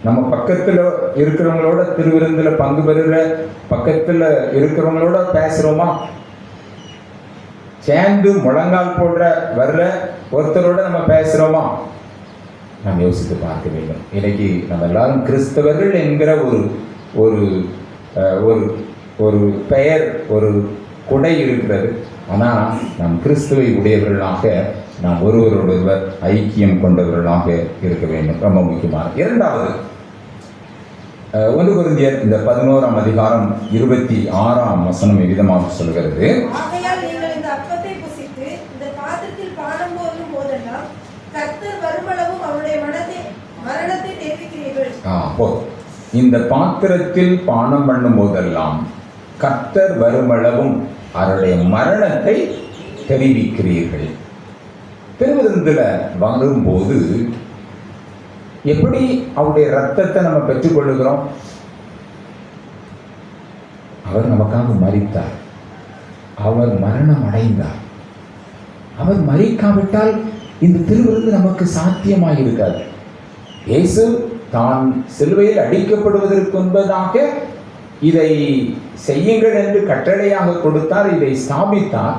நம்ம பக்கத்துல இருக்கிறவங்களோட திருவிருந்துல பங்கு பெறுகிற பக்கத்துல இருக்கிறவங்களோட பேசுறோமா? சேர்ந்து முழங்கால் போடுற வர்ற ஒருத்தரோட நம்ம பேசுறோமா? நாம் யோசித்து பார்க்க வேண்டும். இன்னைக்கு நம்ம எல்லாரும் கிறிஸ்தவர்கள் என்கிற ஒரு ஒரு பெயர், ஒரு குடை இருக்கிறது. ஆனால் நாம் கிறிஸ்துவை உடையவர்களாக, நாம் ஒருவரோடொருவர் ஐக்கியம் கொண்டவர்களாக இருக்க வேண்டும். ரொம்ப முக்கியமான. இரண்டாவது, 1 கொரிந்தியர் இந்த 11ஆம் அதிகாரம் 26ஆம் வசனம் விதமாக சொல்கிறது. ஆகையால் நீங்கள் இந்த அப்பத்தை புசித்து இந்த பாத்திரத்தில் பானம் போடும் போதெல்லாம் கர்த்தர் வருமளவும் அவருடைய மரணத்தை தெரிவிக்கிறீர்கள். இந்த பாத்திரத்தில் பானம் பண்ணும் போதெல்லாம் கர்த்தர் வருமளவும் அவருடைய மரணத்தை தெரிவிக்கிறீர்கள். திருவிருந்தில் வரும்போது எப்படி அவருடைய ரத்தத்தை நம்ம பெற்றுக்கொள்ளுகிறோம்? அவர் நமக்காக மரித்தார், அவர் மரணம் அடைந்தார். அவர் மரிக்காவிட்டால் இந்த திருவிருந்து நமக்கு சாத்தியமாக இருக்காது. இயேசு தான் சிலுவையில் அடிக்கப்படுவதற்கு முன்பதாக இதை செய்யுங்கள் என்று கட்டளையாக கொடுத்தார், இதை ஸ்தாபித்தார்.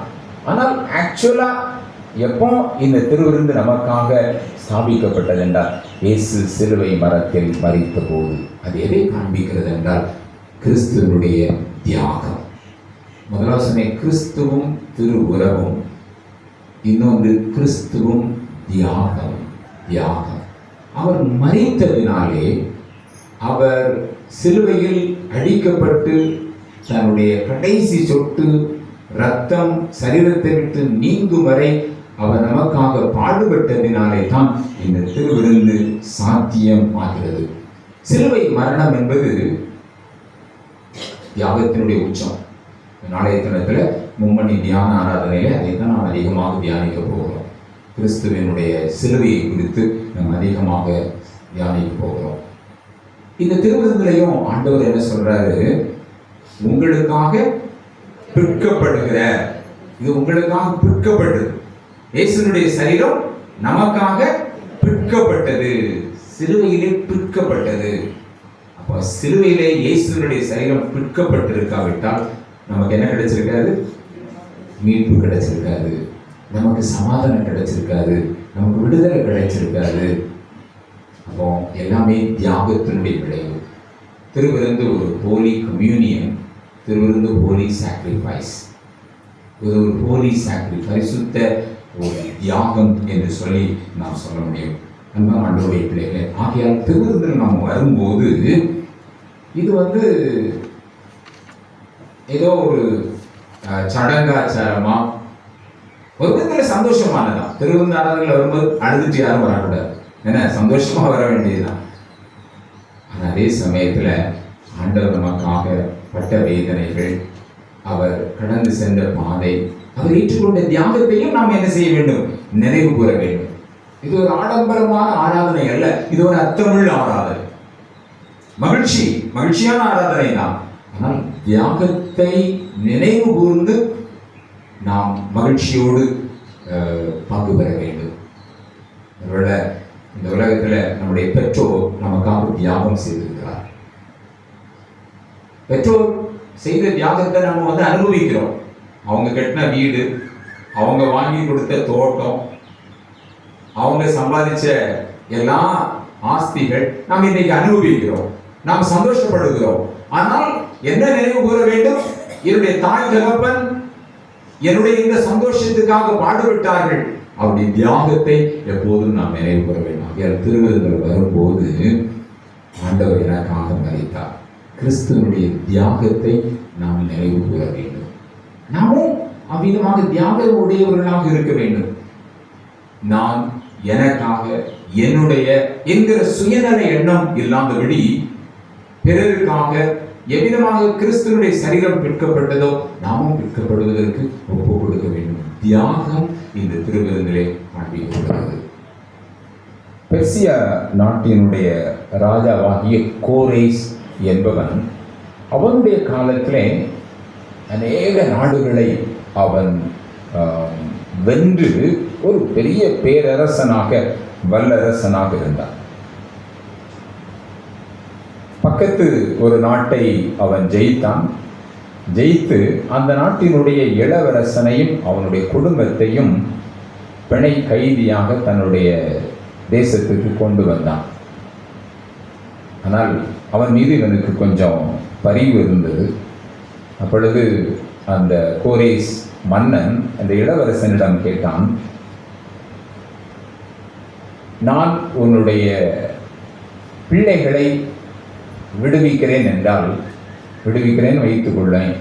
ஆனால் ஆக்சுவலா எப்போ இந்த திருவிருந்து நமக்காக ஸ்தாபிக்கப்பட்டது என்றால் இயேசு சிலுவை மரத்தில் மரித்த போது. அது எதை காண்பிக்கிறது என்றால் கிறிஸ்துவனுடைய தியாகம். முதலாவது கிறிஸ்துவும் திரு உறவும், இன்னொன்று கிறிஸ்துவும் தியாகம். தியாகம். அவர் மரித்ததினாலே, அவர் சிலுவையில் அடிக்கப்பட்டு தன்னுடைய கடைசி சொட்டு ரத்தம் சரீரத்தை விட்டு நீங்கும் வரை அவர் நமக்காக பாடுபட்டதினாலே தான் இந்த திருவிருந்து சாத்தியம் ஆகிறது. சிலுவை மரணம் என்பது தியாகத்தினுடைய உச்சம். நாளைய தினத்தில் மும்மணி தியான ஆராதனையில அதை தான் நாம் அதிகமாக தியானிக்க போகிறோம். கிறிஸ்துவனுடைய சிலுவையை குறித்து நாம் அதிகமாக தியானிக்க போகிறோம். இந்த திருவிருந்திலையும் ஆண்டவர் என்ன சொல்றாரு? உங்களுக்காக பிற்கப்படுகிற, இது உங்களுக்காக பிற்கப்பட்டது. இயேசுனுடைய சரீரம் நமக்காக பிற்கப்பட்டது, சிலுவையிலே பிற்கப்பட்டது. அப்போ சிலுவையிலே இயேசுனுடைய சரீரம் பிற்கப்பட்டிருக்காவிட்டால் நமக்கு என்ன கிடைச்சிருக்காது? மீட்பு கிடைச்சிருக்காது, நமக்கு சமாதானம் கிடைச்சிருக்காது, நமக்கு விடுதலை கிடைச்சிருக்காது. அப்போ எல்லாமே தியாகத்தினுடைய விளைவு. திருவிருந்து ஒரு ஹோலி கம்யூனியன், திருவிருந்து ஹோலி சாக்ரிஃபைஸ். இது ஒரு ஹோலி சாக்ரிஃபைஸ், பரிசுத்த ஒரு தியாகம் என்று சொல்லி நாம் சொல்ல முடியும். அன்பான ஆண்டவருடைய பிள்ளைகளே, ஆகையால் திருவிருந்தில் நாம் வரும்போது இது ஏதோ ஒரு சடங்காச்சாரமா, ஒரு விதத்தில் சந்தோஷமானதான். திருவிருந்து ஆராதனையில் வரும்போது அழுதுட்டு யாரும் வரக்கூடாது, ஏன்னா சந்தோஷமா வர வேண்டியதுதான். ஆனால் அதே சமயத்தில் ஆண்டவர் நமக்காக பட்ட வேதனைகள், அவர் கடந்து சென்ற பாதை, அவர் ஏற்றுக்கொண்ட தியாகத்தையும் நாம் என்ன செய்ய வேண்டும்? நினைவு கூற வேண்டும். இது ஒரு ஆடம்பரமான ஆராதனை அல்ல, இது ஒரு அர்த்தமுள்ள ஆராதனை, மகிழ்ச்சியான ஆராதனை தான். ஆனால் தியாகத்தை நினைவு கூர்ந்து நாம் மகிழ்ச்சியோடு பங்கு பெற வேண்டும். ஒருவேளை இந்த உலகத்தில் நம்முடைய பெற்றோர் நமக்காக தியாகம் செய்திருக்கிறார். பெற்றோர் செய்த தியாகத்தை நம்ம அனுபவிக்கிறோம். அவங்க கட்டின வீடு, அவங்க வாங்கி கொடுத்த தோட்டம், அவங்க சம்பாதிச்ச எல்லா ஆஸ்திகள் நாம் இன்னைக்கு அனுபவிக்கிறோம், நாம் சந்தோஷப்படுகிறோம். ஆனால் என்ன நினைவு கூற வேண்டும்? என்னுடைய தாய் தகப்பன் என்னுடைய இந்த சந்தோஷத்துக்காக பாடுபட்டார்கள், அவருடைய தியாகத்தை எப்போதும் நாம் நினைவு கூற வேண்டும். திருவிருந்தில் வரும்போது ஆண்டவர் எனக்காக மரித்தார், கிறிஸ்துவனுடைய தியாகத்தை நாம் நினைவு கூற வேண்டும். நாமும் அவ்விதமாக தியாக உடையவர்களாக இருக்க வேண்டும். நான் எனக்காக, என்னுடைய என்கிற சுயநல எண்ணம் இல்லாதபடி பிறருக்காக எவ்விதமாக கிறிஸ்துவனுடைய சரீரம் பிற்கப்பட்டதோ நாமும் பிற்கப்படுவதற்கு ஒப்பு கொடுக்க வேண்டும். தியாகம் இந்த திருவிருந்திலே காண்பிக்கப்படுகிறது. பெர்சியா நாட்டினுடைய ராஜாவாகிய கோரேஸ் என்பவன் அவனுடைய காலத்திலே அநேக நாடுகளை அவன் வென்று ஒரு பெரிய பேரரசனாக, வல்லரசனாக இருந்தான். பக்கத்து ஒரு நாட்டை அவன் ஜெயித்து அந்த நாட்டினுடைய இளவரசனையும் அவனுடைய குடும்பத்தையும் பிணை கைதியாக தன்னுடைய தேசத்துக்கு கொண்டு வந்தான். ஆனால் அவன் மீது இவனுக்கு கொஞ்சம் பரிவு இருந்தது. அப்பொழுது அந்த கோரேஸ் மன்னன் அந்த இளவரசனிடம் கேட்டான், நான் உன்னுடைய பிள்ளைகளை விடுவிக்கிறேன் என்றால், விடுவிக்கிறேன் வைத்துக்கொள்ளேன்,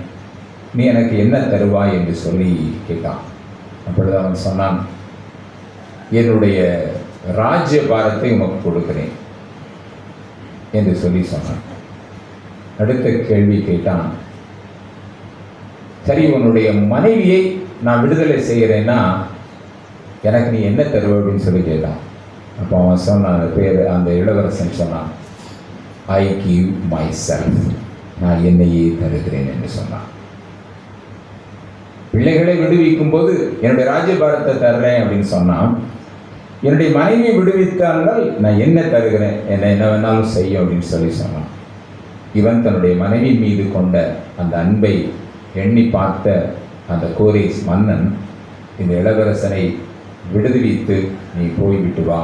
நீ எனக்கு என்ன தருவாய் என்று சொல்லி கேட்டான். அப்பொழுது அவன் சொன்னான், என்னுடைய ராஜ்ய பாரத்தை உனக்கு கொடுக்கிறேன் என்று சொல்லி சொன்னான். அடுத்த கேள்வி கேட்டான், சரி உன்னுடைய மனைவியை நான் விடுதலை செய்கிறேன்னா எனக்கு நீ என்ன தருவ அப்படின்னு சொல்லி கேட்டான். அப்போ அவன் சொன்னான், அந்த இளவரசன் சொன்னான், ஐ கிவ் மை செல்ஃப், நான் என்னையே தருகிறேன் என்று சொன்னான். பிள்ளைகளை விடுவிக்கும் போது என்னுடைய ராஜ்யபாரத்தை தர்றேன் அப்படின்னு சொன்னான். என்னுடைய மனைவியை விடுவித்தால் நான் என்ன தருகிறேன், என்ன வேணாலும் செய்யும் அப்படின்னு சொல்லி சொன்னான். இவன் தன்னுடைய மனைவி மீது கொண்ட அந்த அன்பை எண்ணி பார்த்த அந்த கோரேஸ் மன்னன் இந்த இளவரசனை விடுவித்து, நீ போய்விட்டு வா,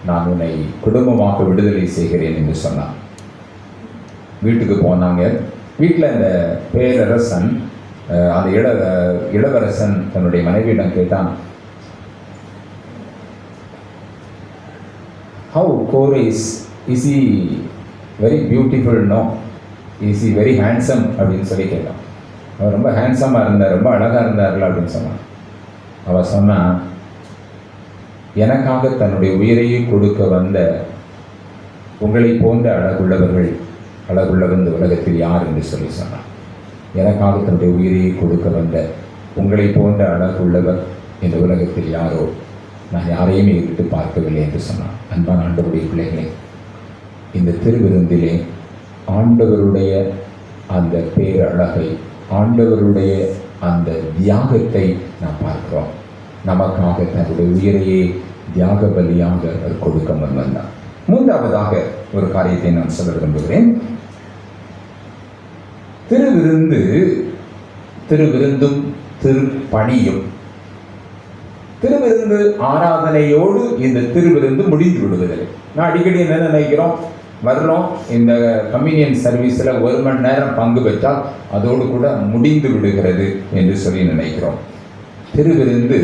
நான் உன்னை குடும்பமாக விடுதலை செய்கிறேன் என்று சொன்னான். வீட்டுக்கு போனாங்க. வீட்டில் அந்த பேரரசன், அந்த இளவரசன் தன்னுடைய மனைவியிடம் கேட்டான், how gorgeous, is he very beautiful, no is he very handsome அப்படின்னு சொல்லி கேட்டான். அவர் ரொம்ப ஹேண்ட்ஸமாக இருந்தார், ரொம்ப அழகாக இருந்தார்கள் அப்படின்னு சொன்னான். அவள் சொன்னான், எனக்காக தன்னுடைய உயிரையே கொடுக்க வந்த உங்களை போன்ற அழகுள்ளவன் இந்த உலகத்தில் யார் என்று சொல்லி சொன்னான். எனக்காக தன்னுடைய உயிரையே கொடுக்க வந்த உங்களை போன்ற அழகுள்ளவர் இந்த உலகத்தில் யாரோ நான் யாரையுமே எதிர்த்து பார்க்கவில்லை என்று சொன்னான். அன்பான ஆண்டவருடைய பிள்ளைகளே, இந்த திருவிருந்திலே ஆண்டவருடைய அந்த பேரழகை, ஆண்டவருடைய அந்த தியாகத்தை நாம் பார்க்கிறோம். நமக்காக தன்னுடைய உயிரையே தியாக பலியாக அவர் கொடுக்க முன்வந்தார். மூன்றாவதாக ஒரு காரியத்தை நான் சொல்ல விரும்புகிறேன். திருவிருந்தும் திருப்பணியும். திருவிருந்து ஆராதனையோடு இந்த திருவிருந்து முடிந்து விடுவதில்லை. நான் அடிக்கடி என்ன நினைக்கிறோம், வர்றோம், இந்த கம்யூனியன் சர்வீஸில் 1 மணி நேரம் பங்கு பெற்றால் அதோடு கூட முடிந்து விடுகிறது என்று சொல்லி நினைக்கிறோம். திருவிருந்து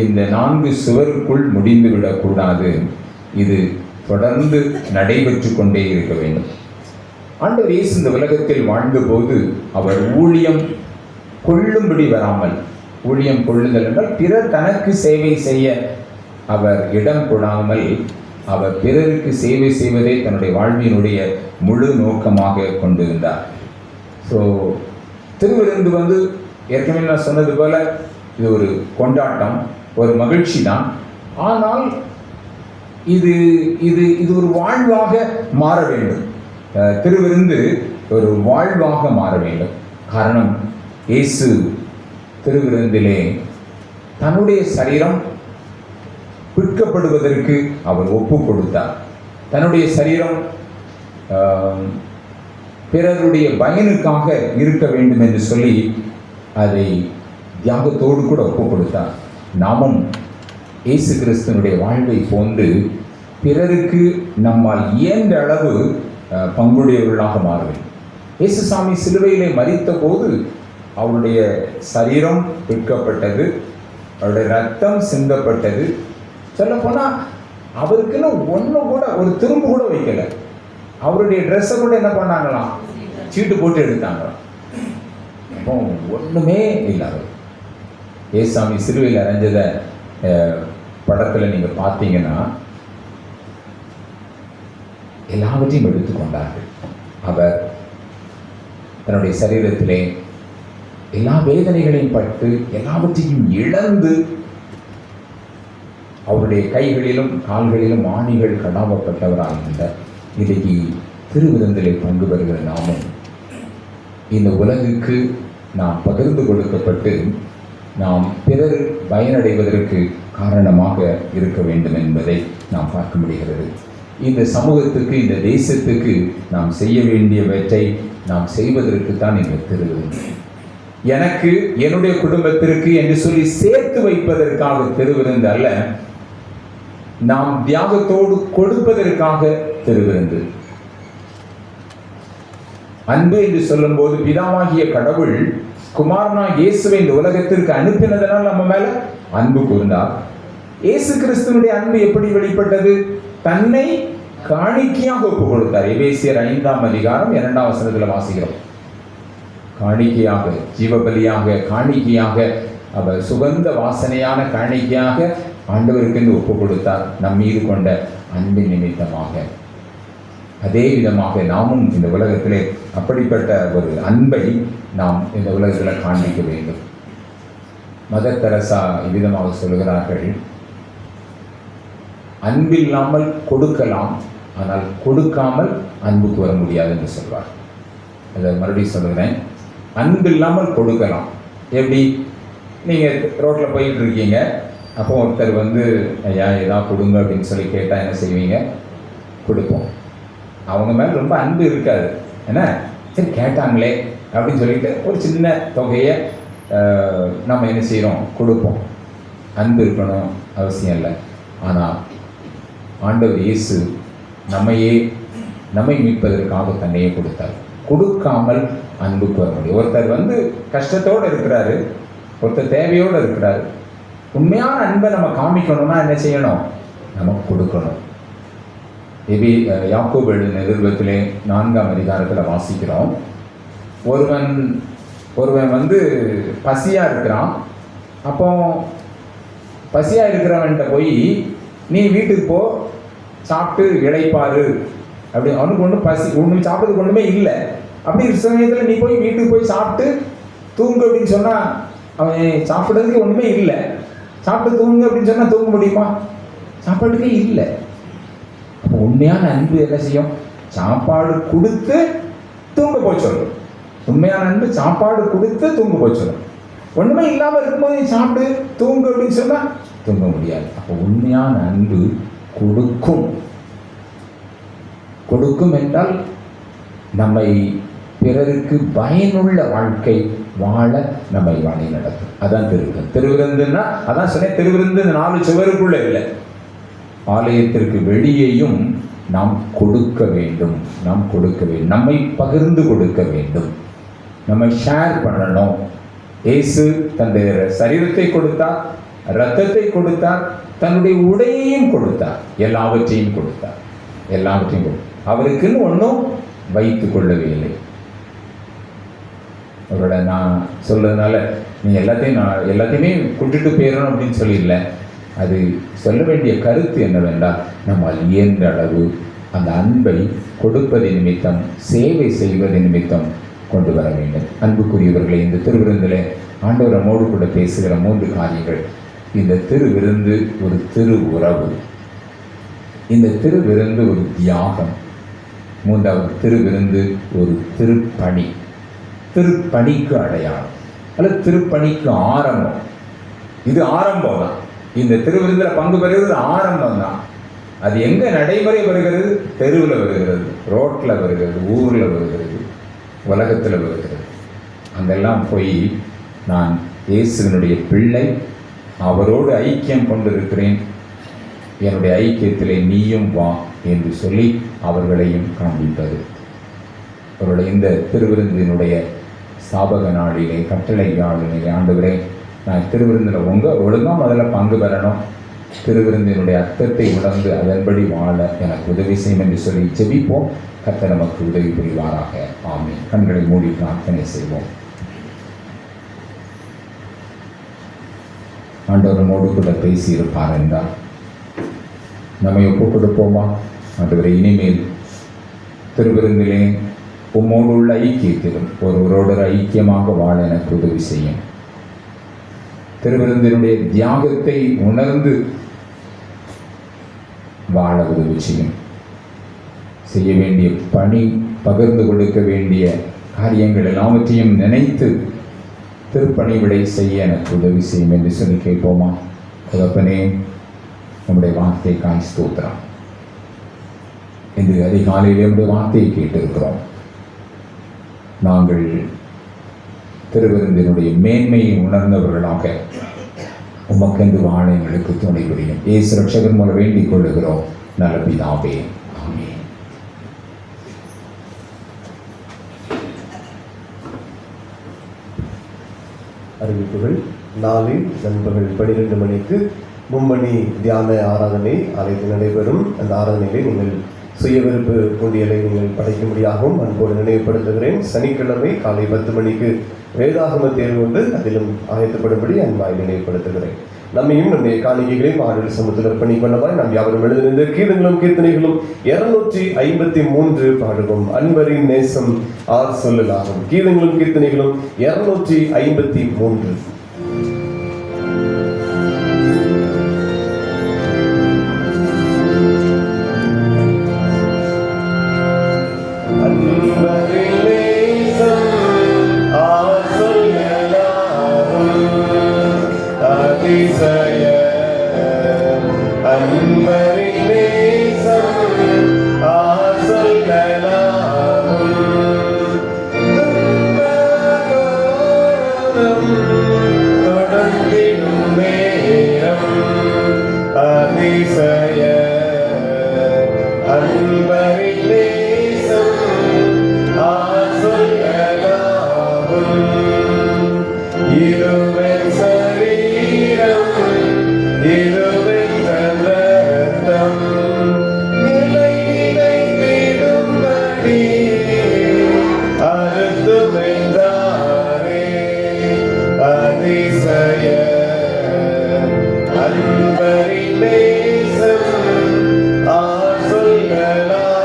இந்த 4 சுவருக்குள் முடிந்து விடக்கூடாது. இது தொடர்ந்து நடைபெற்று கொண்டே இருக்க வேண்டும். ஆண்டவர் இயேசு இந்த உலகத்தில் வாழ்ந்தபோது அவர் ஊழியம் கொள்ளும்படி வராமல், ஊழியம் கொள்ளுதல் என்றால் பிறர் தனக்கு சேவை செய்ய அவர் இடம் கொடாமல், அவர் பிறருக்கு சேவை செய்வதே தன்னுடைய வாழ்வினுடைய முழு நோக்கமாக கொண்டிருந்தார். ஸோ திருவிருந்து ஏற்கனவே நான் சொன்னது போல இது ஒரு கொண்டாட்டம், ஒரு மகிழ்ச்சி தான். ஆனால் இது இது இது ஒரு வாழ்வாக மாற வேண்டும். திருவிருந்து ஒரு வாழ்வாக மாற வேண்டும். காரணம், இயேசு திருவிருந்திலே தன்னுடைய சரீரம் விற்கப்படுவதற்கு அவர் ஒப்பு கொடுத்தார். தன்னுடைய சரீரம் பிறருடைய பயனுக்காக இருக்க வேண்டும் என்று சொல்லி அதை தியாகத்தோடு கூட ஒப்பு கொடுத்தார். நாமும் இயேசு கிறிஸ்துவனுடைய வாழ்வை போன்று பிறருக்கு நம்மால் இயன்ற அளவு பங்குடையவர்களாக மாற வேண்டும். இயேசு சாமி சிலுவையிலே மரித்த போது அவருடைய சரீரம் விற்கப்பட்டது, அவருடைய ரத்தம் சிந்தப்பட்டது. சொல்லப்போனால் அவருக்குன்னு ஒன்று கூட ஒரு திரும்ப கூட வைக்கலை. அவருடைய ட்ரெஸ்ஸை கூட என்ன பண்ணாங்களாம், சீட்டு போட்டு எடுத்தாங்களாம். அப்போ ஒன்றுமே இல்லாத ஏசாமி சிலுவையில் அரைஞ்சதை படத்தில் நீங்கள் பார்த்தீங்கன்னா எல்லாவற்றையும் எடுத்துக்கொண்டார்கள். அவர் தன்னுடைய சரீரத்திலே எல்லா வேதனைகளையும் பட்டு எல்லாவற்றையும் இழந்து அவருடைய கைகளிலும் கால்களிலும் ஆணிகள் கடாவப்பட்டவராக இருந்தார். இன்றைக்கு திருவிருந்திலே பங்கு பெறுகிற நாமும் இந்த உலகுக்கு நாம் பகிர்ந்து கொடுக்கப்பட்டு நாம் பிறர் பயனடைவதற்கு காரணமாக இருக்க வேண்டும் என்பதை நாம் பார்க்க முடிகிறது. இந்த சமூகத்துக்கு, இந்த தேசத்துக்கு நாம் செய்ய வேண்டியவற்றை நாம் செய்வதற்கு தான் இந்த திருவிருந்து. எனக்கு, என்னுடைய குடும்பத்திற்கு என்று சொல்லி சேர்த்து வைப்பதற்காக திருவிருந்து அல்ல, நாம் தியாகத்தோடு கொடுப்பதற்காக திருவிருந்து. அன்பு என்று சொல்லும் போது பிதாவாகிய கடவுள் குமாரனா இயேசுவை இந்த உலகத்திற்கு அனுப்பினதனால் நம்ம மேல அன்பு கூர்ந்தார். இயேசு கிறிஸ்துவனுடைய அன்பு எப்படி வெளிப்பட்டது? தன்னை காணிக்கையாக ஒப்பு கொடுத்தார். எபேசியர் 5ஆம் அதிகாரம் 2ஆம் வசனத்தில் வாசிக்கிறோம். காணிக்கையாக, ஜீவபலியாக, காணிக்கையாக, அவர் சுகந்த வாசனையான காணிக்கையாக ஆண்டவருக்கு ஒப்பு கொடுத்தார், நம் மீது கொண்ட அன்பின் நிமித்தமாக. அதே விதமாக நாமும் இந்த உலகத்திலே அப்படிப்பட்ட ஒரு அன்பை நாம் இந்த உலகத்தில் காண்பிக்க வேண்டும். மதர் தெரசா இவ்விதமாக சொல்கிறார்கள், அன்பில்லாமல் கொடுக்கலாம், ஆனால் கொடுக்காமல் அன்புக்கு வர முடியாது என்று சொல்வார். அதை மறுபடியும் சொல்கிறேன், அன்பில்லாமல் கொடுக்கலாம். எப்படி? நீங்கள் ரோட்டில் போயிட்டு இருக்கீங்க, அப்போ ஒருத்தர் ஐயா ஏதாவது கொடுங்க அப்படின்னு சொல்லி கேட்டால் என்ன செய்வீங்க? கொடுப்போம். அவங்க மேலே ரொம்ப அன்பு இருக்காது, என்ன சரி கேட்டாங்களே அப்படின்னு சொல்லிட்டு ஒரு சின்ன தொகையை நம்ம என்ன செய்கிறோம்? கொடுப்போம். அன்பு இருக்கணும் அவசியம் இல்லை. ஆனால் ஆண்டவர் இயேசு நம்மை மீட்பதற்காக தன்னையே கொடுத்தார். கொடுக்காமல் அன்புக்கு வர முடியும். ஒருத்தர் கஷ்டத்தோடு இருக்கிறாரு, ஒருத்தர் தேவையோடு இருக்கிறாரு. உண்மையான அன்பை நம்ம காமிக்கணும்னா என்ன செய்யணும்? நம்ம கொடுக்கணும். யாக்கோபு எழுதின நிருபத்திலே 4ஆம் அதிகாரத்தில் வாசிக்கிறோம். ஒருவன் பசியாக இருக்கிறான். அப்போ பசியாக இருக்கிறவன்கிட்ட போய் நீ வீட்டுக்கு போ, சாப்பிட்டு இளைப்பாரு அப்படி. அவனுக்கு ஒன்றும் சாப்பிட்றதுக்கு ஒன்றுமே இல்லை. அப்படி சமயத்தில் நீ வீட்டுக்கு போய் சாப்பிட்டு தூங்கு அப்படின்னு சொன்னால் அவன் சாப்பிட்றதுக்கு ஒன்றுமே இல்லை. சாப்பிட்டு தூங்குங்க அப்படின்னு சொன்னா தூங்க முடியுமா? சாப்பாட்டுக்கே இல்லை. அப்போ உண்மையான அன்பு என்ன செய்யும்? சாப்பாடு கொடுத்து தூங்க போய் சொல்லும். உண்மையான அன்பு சாப்பாடு கொடுத்து தூங்க போய் சொல்லும். ஒண்ணுமே இல்லாம இருக்கும்போது நீ சாப்பிடு தூங்கு அப்படின்னு சொன்னா தூங்க முடியாது. அப்போ உண்மையான அன்பு கொடுக்கும். கொடுக்கும் என்றால் நம்மை பிறருக்கு பயனுள்ள வாழ்க்கை வாழ நம்மை வழி நடத்தும். அதான் திருவிருந்து. திருவிருந்துன்னா அதான் சொன்னேன், திருவிருந்து 4 சுவருக்குள்ள இல்லை, ஆலயத்திற்கு வெளியேயும் நாம் கொடுக்க வேண்டும். நாம் கொடுக்க வேண்டும், நம்மை பகிர்ந்து கொடுக்க வேண்டும், நம்மை ஷேர் பண்ணணும். இயேசு தன்னுடைய சரீரத்தை கொடுத்தார், இரத்தத்தை கொடுத்தார், தன்னுடைய உடையையும் கொடுத்தார், எல்லாவற்றையும் கொடுத்தார். எல்லாவற்றையும் கொடுத்தார். அவருக்குன்னு ஒன்றும் வைத்துக் கொள்ளவே இல்லை. அவரோட நான் சொல்றதுனால நீ எல்லாத்தையுமே கொண்டுட்டு போயிடணும் அப்படின்னு சொல்லிடல. அது சொல்ல வேண்டிய கருத்து என்னவென்றால், நம்மால் இயன்ற அளவு அந்த அன்பை கொடுப்பது நிமித்தம், சேவை செய்வது நிமித்தம் கொண்டு வர வேண்டும். அன்புக்குரியவர்களை, இந்த திருவிருந்தில் ஆண்டவர் நம்மோடு கூட பேசுகிற 3 காரியங்கள். இந்த திருவிருந்து ஒரு திரு உறவு, இந்த திருவிருந்து ஒரு தியாகம், 3வது திருவிருந்து ஒரு திருப்பணி. திருப்பணிக்கு அடையாளம் அல்லது திருப்பணிக்கு ஆரம்பம். இது ஆரம்பம் தான். இந்த திருவிருந்தில் பங்கு பெறுவது ஆரம்பம் தான். அது எங்க நடைமுறை வருகிறது? தெருவில் வருகிறது, ரோட்டில் வருகிறது, ஊரில் வருகிறது, உலகத்தில் வருகிறது. அங்கெல்லாம் போய் நான் இயேசுவினுடைய பிள்ளை, அவரோடு ஐக்கியம் கொண்டிருக்கிறேன், என்னுடைய ஐக்கியத்திலே நீயும் வா என்று சொல்லி அவர்களையும் காண்பிப்பது. அவருடைய இந்த திருவிருந்தினுடைய ஸ்தாபக நாளிலே, கட்டளை நாளிலே, ஆண்டவரே நான் திருவிருந்தில் ஒழுங்காக முதல்ல பங்கு பெறணும், திருவிருந்தினுடைய அர்த்தத்தை உணர்ந்து அதன்படி வாழ எனக்கு உதவி செய்யும் என்று சொல்லி ஜெபிப்போம். கர்த்தர் நமக்கு உதவி புரிவாராக. ஆமென். கண்களை மூடி பிரார்த்தனை செய்வோம். ஆண்டவர் நம்மோடு கூட பேசியிருப்பார் என்றால் நம்மை ஒப்புக் கொடுப்போமா? ஆண்டவரை, இனிமேல் திருவிருந்திலே உம்மோடு உள்ள ஐக்கியத்திலும் ஒருவரோடு ஐக்கியமாக வாழ எனக்கு உதவி செய்யும். திருவிருந்தினுடைய தியாகத்தை உணர்ந்து வாழ உதவி செய்யும். செய்ய வேண்டிய பணி, பகிர்ந்து கொடுக்க வேண்டிய காரியங்கள் எல்லாவற்றையும் நினைத்து திருப்பணி விடை செய்ய எனக்கு உதவி செய்யும் என்று சொல்லி கேட்போமா? தகப்பனே, நம்முடைய வார்த்தைக்காய் ஸ்தோத்திரம். இன்று அதிகாலையில் நம்முடைய வார்த்தையை கேட்டிருக்கிறோம். நாங்கள் திருவிருந்தினுடைய மேன்மையை உணர்ந்தவர்களாக உமக்கென்று வாழ எங்களுக்கு துணை புரியும். இயேசு ரட்சகர் மூலம் வேண்டிக் கொள்ளுகிறோம் நல்ல பிதாவே. ஆமென். அறிவிப்புகள். நாளை நண்பர்கள் 12 மணிக்கு மும்மணி தியான ஆராதனை ஆலயத்தில் நடைபெறும். அந்த ஆராதனையை நீங்கள் சுய விருப்பு உண்டியலை நீங்கள் படைக்கும்படியாகவும் அன்போடு நினைவுபடுத்துகிறேன். சனிக்கிழமை காலை 10 மணிக்கு வேதாகம தேர்வு உண்டு, அதிலும் ஆயத்தப்படும்படி அன்பாய் நினைவுபடுத்துகிறேன். நம்மையும் நம்முடைய காணிக்கைகளையும் ஆண்டு சமூகத்தில் அர்ப்பணிக்கொள்ளவாய் நாம் யாவரும் எழுதிருந்த கீதங்களும் கீர்த்தனைகளும் 253 பாடுவோம். அன்பரின் நேசம் ஆர் சொல்லலாகும். கீதங்களும் கீர்த்தனைகளும் 253. அன்பரின் நேசம் ஆர் சொல்லலாம்.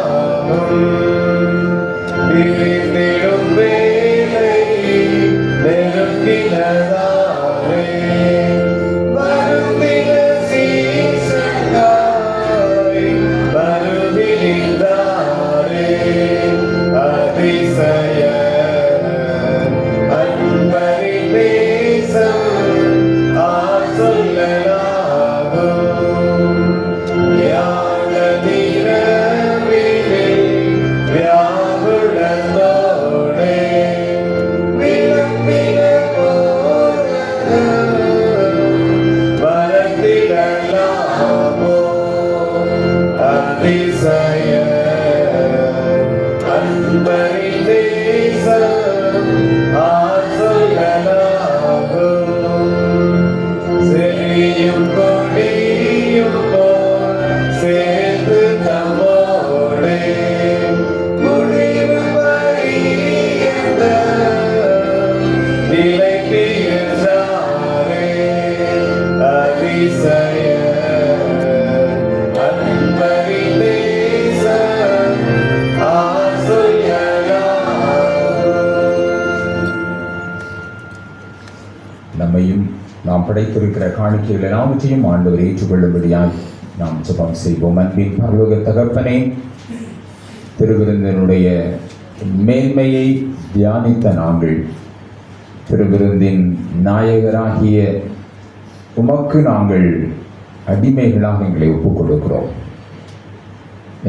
படைத்திருக்கிற காணிக்கைகள் எல்லாவற்றையும் ஆண்டவர் ஏற்றுக்கொள்ளும்படியாய் நாம் ஜெபம் செய்வோம். அன்பின் பரலோக தகப்பனே, திருவிருந்தினுடைய மேன்மையை தியானித்த நாங்கள் திருவிருந்தின் நாயகராகிய உமக்கு நாங்கள் அடிமைகளாக எங்களை ஒப்புக் கொடுக்கிறோம்.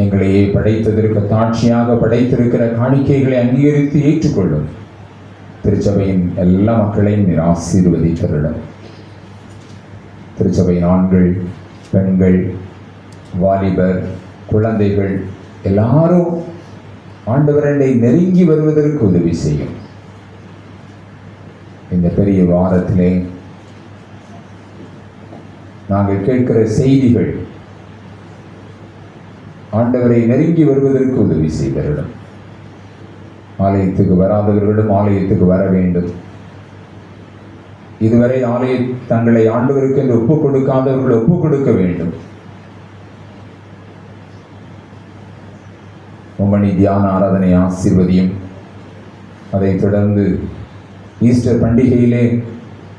எங்களையே படைத்ததற்கு சாட்சியாக படைத்திருக்கிற காணிக்கைகளை அங்கீகரித்து ஏற்றுக்கொள்ளும். திருச்சபையின் எல்லா மக்களையும் நீர் ஆசீர்வதித்தருளும். திருச்சபையின் ஆண்கள், பெண்கள், வாலிபர், குழந்தைகள் எல்லாரும் ஆண்டவரை நெருங்கி வருவதற்கு உதவி செய்யும். இந்த பெரிய வாரத்திலே நாங்கள் கேட்கிற செய்திகள் ஆண்டவரை நெருங்கி வருவதற்கு உதவி செய்தருளும். ஆலயத்துக்கு வராதவர்களும் ஆலயத்துக்கு வர வேண்டும். இதுவரை தங்களை ஆண்டவருக்கு என்று ஒப்புக் கொடுக்காதவர்கள் ஒப்புக் கொடுக்க வேண்டும். மும்மணி தியான ஆராதனை ஆசீர்வதியும். அதைத் தொடர்ந்து ஈஸ்டர் பண்டிகையிலே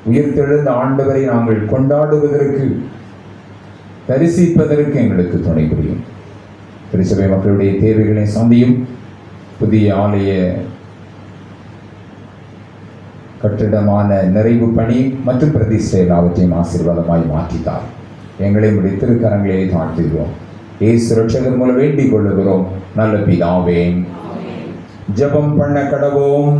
உயிர்த்தெழுந்த ஆண்டவரை நாங்கள் கொண்டாடுவதற்கு, தரிசிப்பதற்கு எங்களுக்கு துணை புரியும். திருச்சபை மக்களுடைய தேவைகளை சந்தியும். புதிய ஆலய கட்டிடமான நிறைவு பணி மற்றும் பிரதிஷ்டை எல்லாவற்றையும் ஆசீர்வாதமாய் மாற்றித்தார். எங்களை உடைய திருக்கரங்களே தாழ்த்துகிறோம். இயேசு ரட்சகர் மூலம் வேண்டிக் கொள்ளுகிறோம் நல்ல பிதாவே. ஜெபம் பண்ண கடவோம்.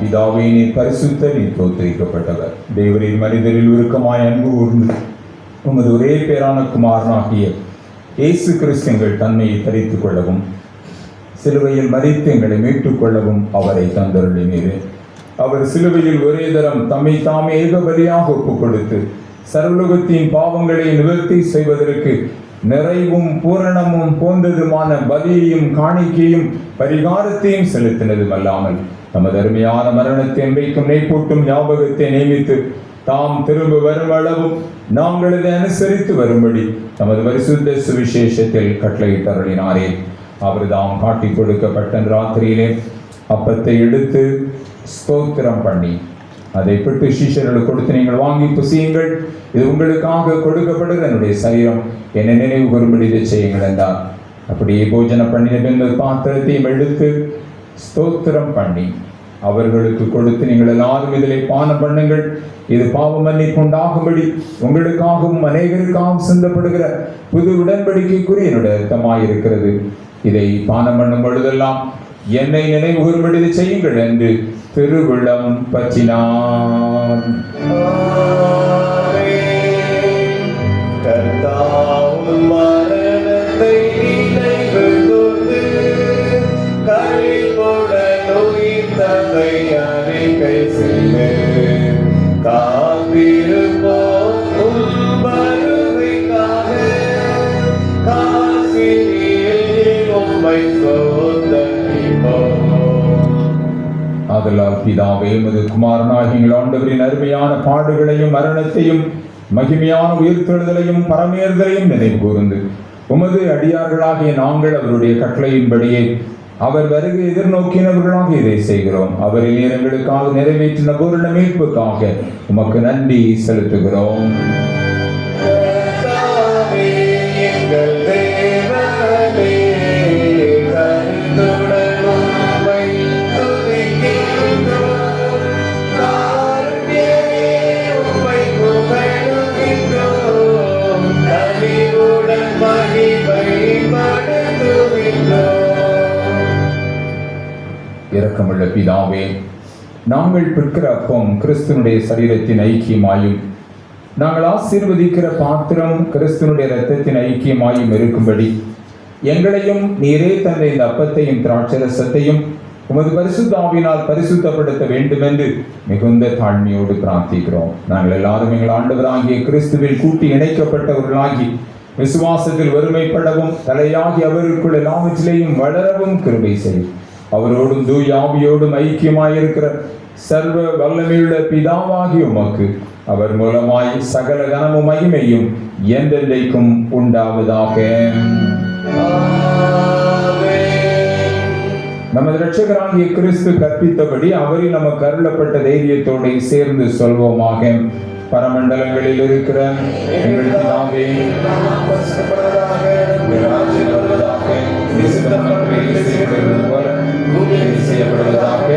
பிதாவே, நீர் பரிசுத்த, நீர் தோத்தரிக்கப்பட்டவர். தேவரின் மனிதரில் உருக்கமாய் அன்பு கூர்ந்து உமது ஒரே பேரான குமாரனாகிய இயேசு கிறிஸ்து எங்கள் தன்மையை தரித்துக் கொள்ளவும் சிலுவையில் மரித்து எங்களை மீட்டுக் கொள்ளவும் அவரை தந்தருளினீர். அவர் சிலுவையில் ஒரே தரம் தம்மை தாமே ஏக பலியாக ஒப்புக் கொடுத்து சர்வலோகத்தின் பாவங்களை நிவர்த்தி செய்வதற்கு நிறைவும் பூரணமும் போன்றதுமான பலியையும் காணிக்கையும் பரிகாரத்தையும் செலுத்தினதும் அல்லாமல் தமது அருமையான மரணத்தை வைக்கும் நெய்ப்பூட்டும் ஞாபகத்தை நியமித்து தாம் திரும்ப வரும் அளவும் நாங்கள் இதை அனுசரித்து வரும்படி தமது பரிசுத்த சுவிசேஷத்தில் கட்டளையிட்டருளினாரே. அவர் தாம் காட்டி கொடுக்கப்பட்ட ராத்திரியிலே அப்பத்தை எடுத்து ஸ்தோத்திரம் பண்ணி அதை பெற்று சீஷர்களுக்கு கொடுத்து, நீங்கள் வாங்கி புசியுங்கள், இது உங்களுக்காக கொடுக்கப்படுகிற என்னுடைய சரீரம், என்னை நினைவு கூறும்படி இதை செய்யுங்கள் என்றார். அப்படியே போஜன பண்ணின பின்னர் பாத்திரத்தையும் எடுத்து ஸ்தோத்திரம் பண்ணி அவர்களுக்கு கொடுத்து, நீங்கள் எல்லாரும் இதிலே பானம் பண்ணுங்கள், இது பாவ மன்னிப்பு உண்டாகும்படி உங்களுக்காகவும் அநேகருக்காகவும் சிந்தப்படுகிற புது உடன்படிக்கைக்குரிய என்னுடைய இரத்தமாயிருக்கிறது. இதை பானம் பண்ணும் பொழுதெல்லாம் என்னை நினைவு கூறும்படி இதை செய்யுங்கள் என்று திருவிழம் பற்றினார். ஆதலால் பிதாவே, உமது குமாரனாகிய எங்கள் ஆண்டவரின் அருமையான பாடுகளையும் மரணத்தையும் மகிமையான உயிர்த்தெழுதலையும் பரமேறுதலையும் நினைவு கூர்ந்து உமது அடியார்களாகிய நாங்கள் அவருடைய கட்டளையின்படியே அவர் வருகை எதிர்நோக்கினவர்களாக இதை செய்கிறோம். அவரில் நீர் எங்களுக்காக நிறைவேற்றின பூரண மீட்புக்காக உமக்கு நன்றி செலுத்துகிறோம். இரக்கமுள்ள பிதாவே, நாங்கள் பிற்கிற அப்பம் கிறிஸ்துனுடைய சரீரத்தின் ஐக்கியமாயும் நாங்கள் ஆசீர்வதிக்கிற பாத்திரம் கிறிஸ்துனுடைய இரத்தத்தின் ஐக்கியமாயும் இருக்கும்படி எங்களையும் நீரே தந்த இந்த அப்பத்தையும் திராட்சரசத்தையும் உமது பரிசுத்த ஆவியினால் பரிசுத்தப்படுத்த வேண்டும் என்று மிகுந்த தாழ்மையோடு பிரார்த்திக்கிறோம். நாங்கள் எல்லாரும் எங்கள் ஆண்டவராகிய கிறிஸ்துவில் கூட்டி இணைக்கப்பட்டவர்களாகி விசுவாசத்தில் ஒருமைப்படவும் தலையாகி அவருக்குள் எல்லாவற்றிலேயும் வளரவும் கிருபை செய்யும். அவரோடும் தூய ஆவியோடும் ஐக்கியமாயிருக்கிற சர்வ வல்லமையுள்ள பிதாவாகி உமக்கு அவர் மூலமாய் சகல கனமும் மகிமையும் என்றென்றைக்கும் உண்டாவதாக. நமது இரட்சகராகிய கிறிஸ்து கற்பித்தபடி அவரில் நமக்கு அருளப்பட்ட தைரியத்தோடு சேர்ந்து சொல்வோமாக. பரமண்டலங்களில் இருக்கிற எங்கள் பிதாவே, செய்யப்படுவதாக.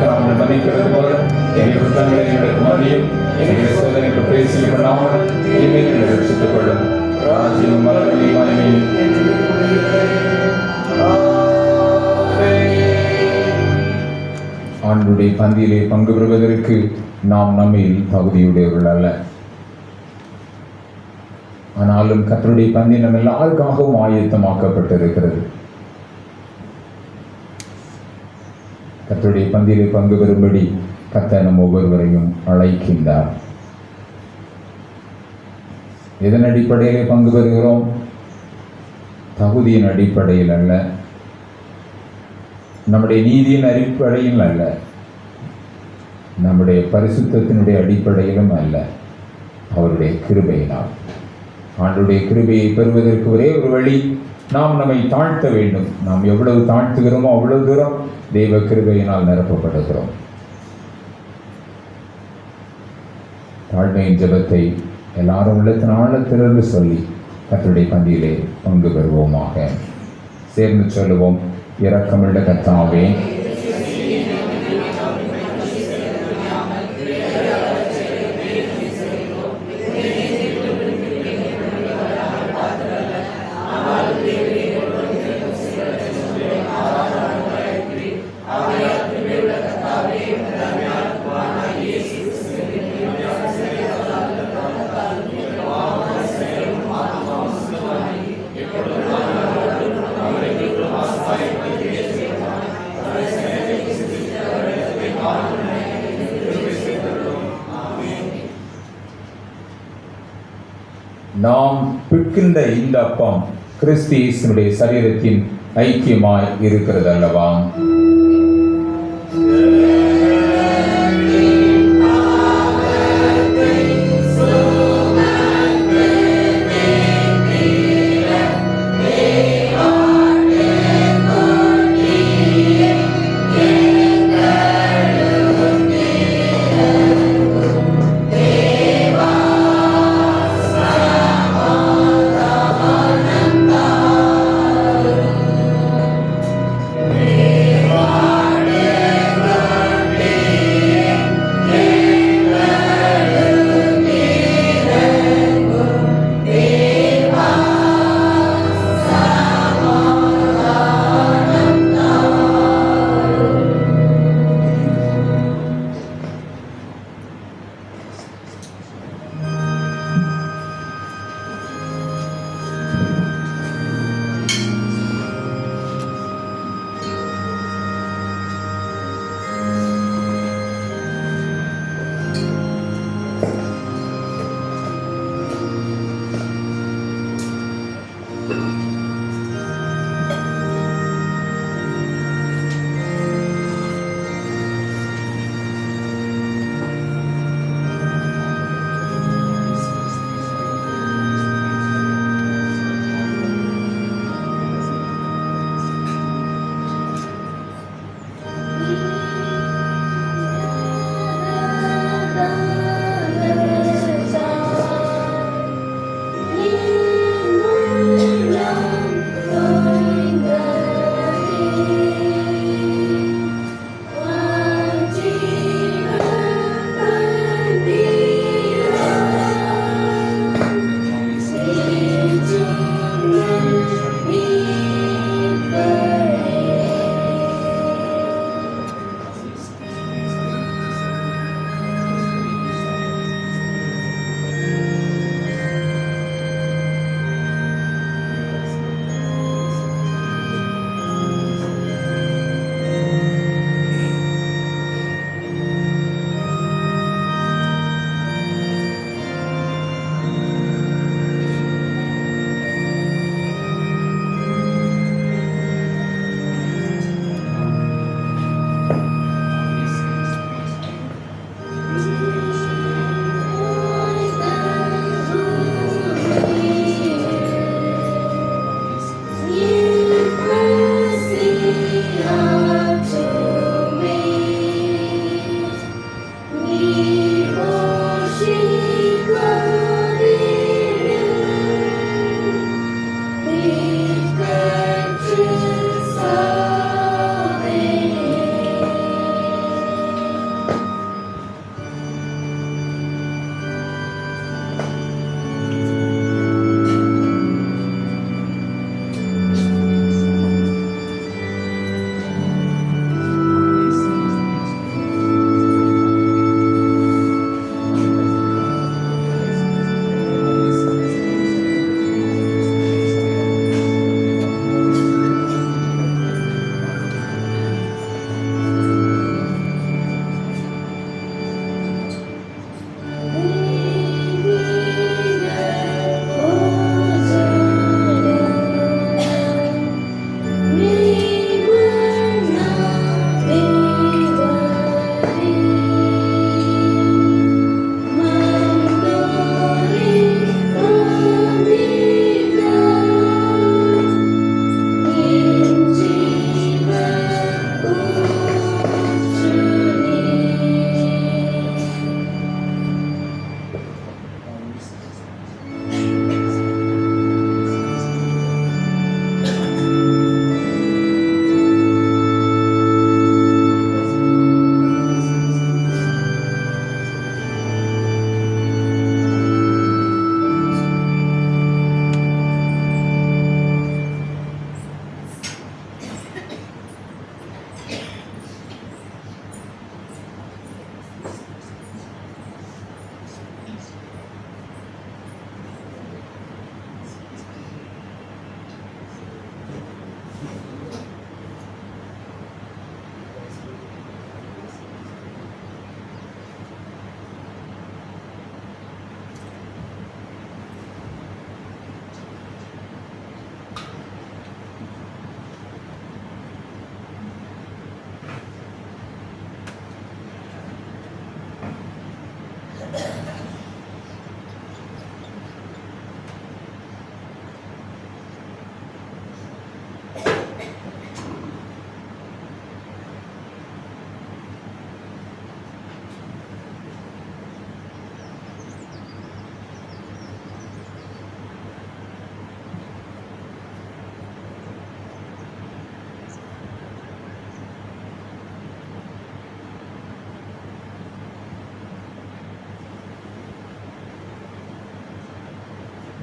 நாங்கள் மன்னிக்கிறது போல எங்கள் குற்றங்களை எங்களுக்கு மன்னியும். எங்களை சோதனைக்கு பேசி கொள்ளாமல் தீமைகளை ரட்சித்துக் கொள்ளும். ராஜ்யம் மகிமையும் ஆண்டுடைய பந்தியிலே பங்கு பெறுவதற்கு நாம் நம்மில் தகுதியுடையவர்கள் அல்ல. ஆனாலும் கர்த்தருடைய பந்தி நம்ம எல்லாருக்காகவும் ஆயத்தமாக்கப்பட்டிருக்கிறது. கர்த்தருடைய பந்தியிலே பங்கு பெறும்படி கர்த்தர் நம் ஒவ்வொருவரையும் அழைக்கின்றார். எதன் அடிப்படையிலே பங்கு பெறுகிறோம்? தகுதியின் அடிப்படையில் அல்ல, நம்முடைய நீதியின் அடிப்படையில் அல்ல, நம்முடைய பரிசுத்தத்தினுடைய அடிப்படையிலும் அல்ல, அவருடைய கிருபையினால். ஆண்டுடைய கிருபையை பெறுவதற்கு ஒரே ஒரு வழி, நாம் நம்மை தாழ்த்த வேண்டும். நாம் எவ்வளவு தாழ்த்துகிறோமோ அவ்வளவு தூரம் தெய்வ கிருபையினால் நிரப்பப்படுகிறோம். தாழ்மையின் ஜெபத்தை எல்லாரும் உள்ளத்தின் ஆழத்திலிருந்து சொல்லி கர்த்தருடைய பந்தியிலே பங்கு பெறுவோமாக. சேர்ந்து சொல்லுவோம். இரக்கமுள்ள கர்த்தாவே, நாம் பிற்கின்ற இந்த அப்பம் கிறிஸ்து இயேசுவினுடைய சரீரத்தின் ஐக்கியமாய் இருக்கிறது அல்லவா? Amen.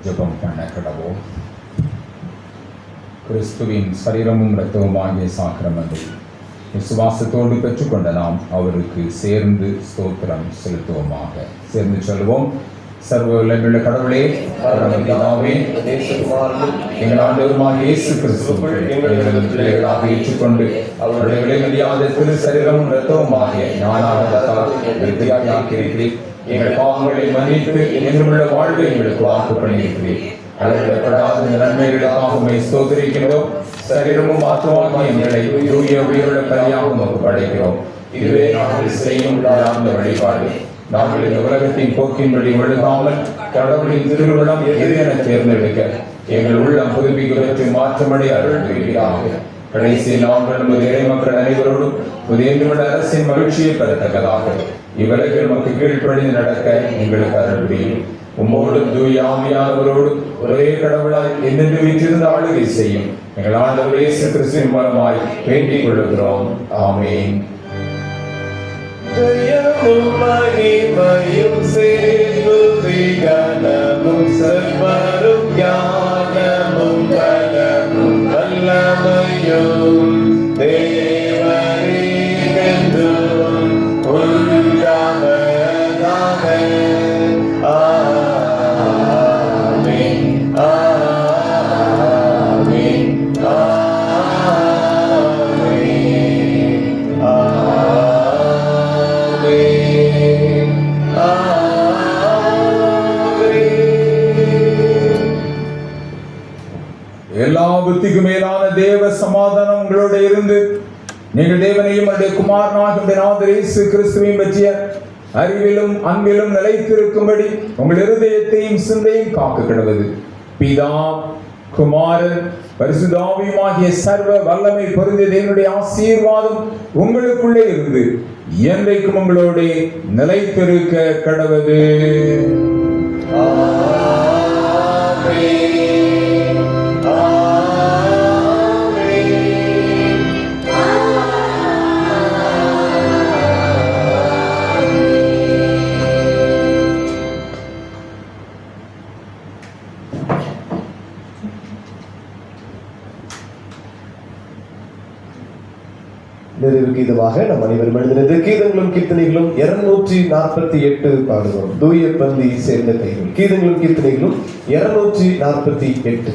ஜெபம் பண்ண கடவோம். கிறிஸ்துவின் சரீரமும் இரத்தமுமாகிய சாக்கிரமத்தை விசுவாசத்தோடு பெற்றுக்கொண்ட நாம் அவருக்கு சேர்ந்து ஸ்தோத்திரம் செலுத்துவோமாக. சேர்ந்து சொல்வோம். சர்வ வல்லமையுள்ள கடவுளே, பரமபிதாவே, எங்கள் ஆண்டவருமாகிய இயேசு கிறிஸ்துவுக்குள் எங்களது பிள்ளைகளாக ஏற்றுக்கொண்டு அவருடைய விலைமதியாத திரு சரீரமும் இரத்தமுமாகிய ஞானாகத்தால் விருத்தியாக்கியிருக்கிறீர். எங்கள் பாவங்களை மன்னித்து என்றுமுள்ள வாழ்வை எங்களுக்கு வாக்கு பண்ணியிருக்கிறீர். அளவிடப்படாத நன்மைகளுக்காக ஸ்தோத்திரிக்கிறோம். சரீரமும் ஆத்மாவாகிய எங்களை தூய உயிருள்ள பலியாக உமக்கு படைக்கிறோம். இதுவே நாங்கள் செய்யும் தாழ்ந்த வழிபாடு. நாங்கள் இந்த உலகத்தின் போக்கின்படி ஒழுகாமல் கடவுளின் திருவிழம் எது என தேர்ந்தெடுக்க எங்கள் உள்ளம் புதுப்பிக்க பெற்று மாற்றமடைய அருள் புரிவீராக. கடைசி நாங்கள் நமது இறைமக்கள் அனைவரோடும் புதிய அரசின் மகிழ்ச்சியை பெறத்தக்கதாக இவ்வுலகில் நமக்கு கீழ்ப்படிந்து நடக்க எங்களுக்கு அருள் புரியும். உம்மோடும் தூய ஆவியானவரோடும் ஒரே கடவுளாய் என்னென்று வீற்றிருந்து ஆளுகை செய்யும் எங்கள் ஆண்டவர் இயேசு கிறிஸ்துவின் மூலமாய் வேண்டிக் கொள்ளுகிறோம். ஆமென். ஜெயமும் மகிமையும் சேர்ந்து கனமும் சர்வரும் ஞானமும் பலமும் வல்லமையும் தேவரீகென்றும் உண்டாவதாக. ஆமென், ஆமென், ஆமென், எல்லா புத்திக்கும் மேலான தேவ சமாதானம் உங்களோட இருந்து நீங்கள் தேவனையும் அவருடைய குமாரனாகிய நாதர் இயேசு கிறிஸ்துவையும் பற்றிய அறிவிலும் அன்பிலும் நிலைத்திருக்கும்படி உங்கள் இருதயத்தையும் சிந்தையும் காக்க கிடவது. பிதா, குமாரன், பரிசுத்த ஆவியுமாகிய சர்வ வல்லமை பொருந்திய தேவனுடைய ஆசீர்வாதம் உங்களுக்குள்ளே இருந்து என்றைக்கும் உங்களோட நிலைத்திருக்க கடவது. நிறைவு கீதமாக நம் அனைவரும் எழுதினது கீதங்களும் கீர்த்தனைகளும் 248 பாடுவோம். தூய பந்தி சேர்ந்த கைகள். கீதங்களும் கீர்த்தனைகளும் 248.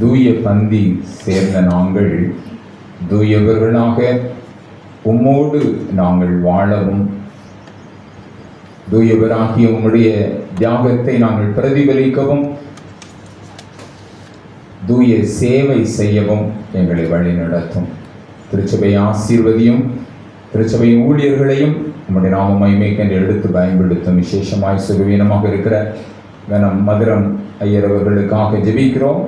தூய பந்தி சேர்ந்த நாங்கள் தூயவர்களாக உம்மோடு நாங்கள் வாழவும் தூயவராகிய உம்முடைய தியாகத்தை நாங்கள் பிரதிபலிக்கவும் தூய சேவை செய்யவும் எங்களை வழி நடத்தும். திருச்சபை ஆசீர்வதியும். திருச்சபை ஊழியர்களையும் உம்முடைய நாம மகிமைக்கென்று எடுத்து பயன்படுத்தும். விசேஷமாய் சுகவீனமாக இருக்கிற கனம் மதுரம் ஐயர் அவர்களுக்காக ஜெபிக்கிறோம்.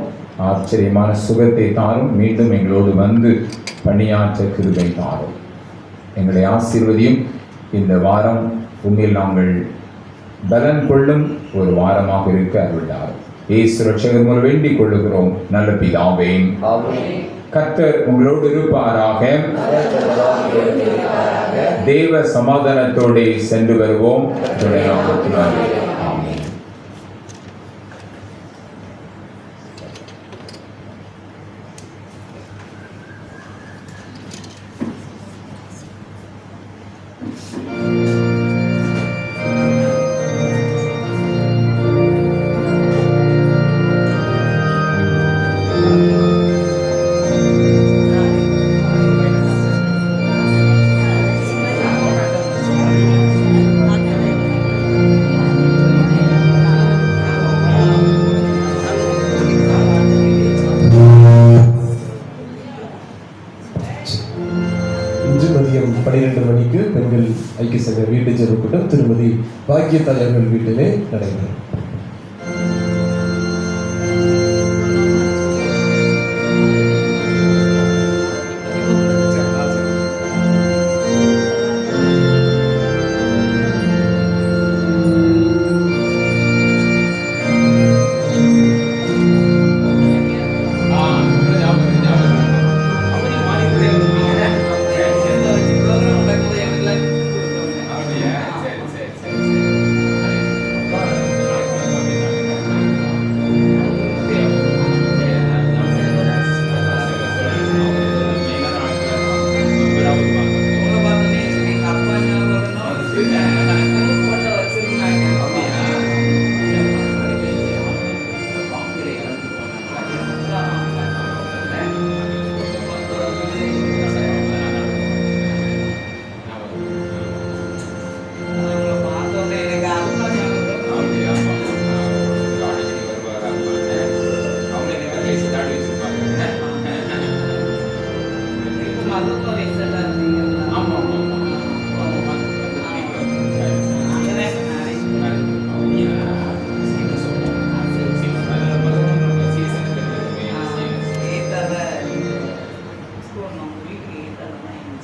ஆச்சரியமான சுகத்தை தாரும். மீண்டும் எங்களோடு வந்து பணியாற்ற கிருபை தாரும். எங்களை ஆசீர்வதியும். இந்த வாரம் உண்மையில் நாங்கள் பலன் கொள்ளும் ஒரு வாரமாக இருக்க அருள்தாரும். இயேசு ரட்சகர் மூலம் வேண்டிக் கொள்ளுகிறோம் நல்ல பிதாவே. ஆமென். கர்த்தர் உங்களோடு இருப்பாராக. தேவ சமாதானத்தோடு சென்று வருவோம். ஆமென். இன்று மதியம் 12 மணிக்கு பெண்கள் ஐக்கிய சங்க வீட்டு ஜெப கூட்டம் திருமதி பாக்கியத்தாய் அவர்கள் வீட்டிலே நடைபெறும். Malu kalau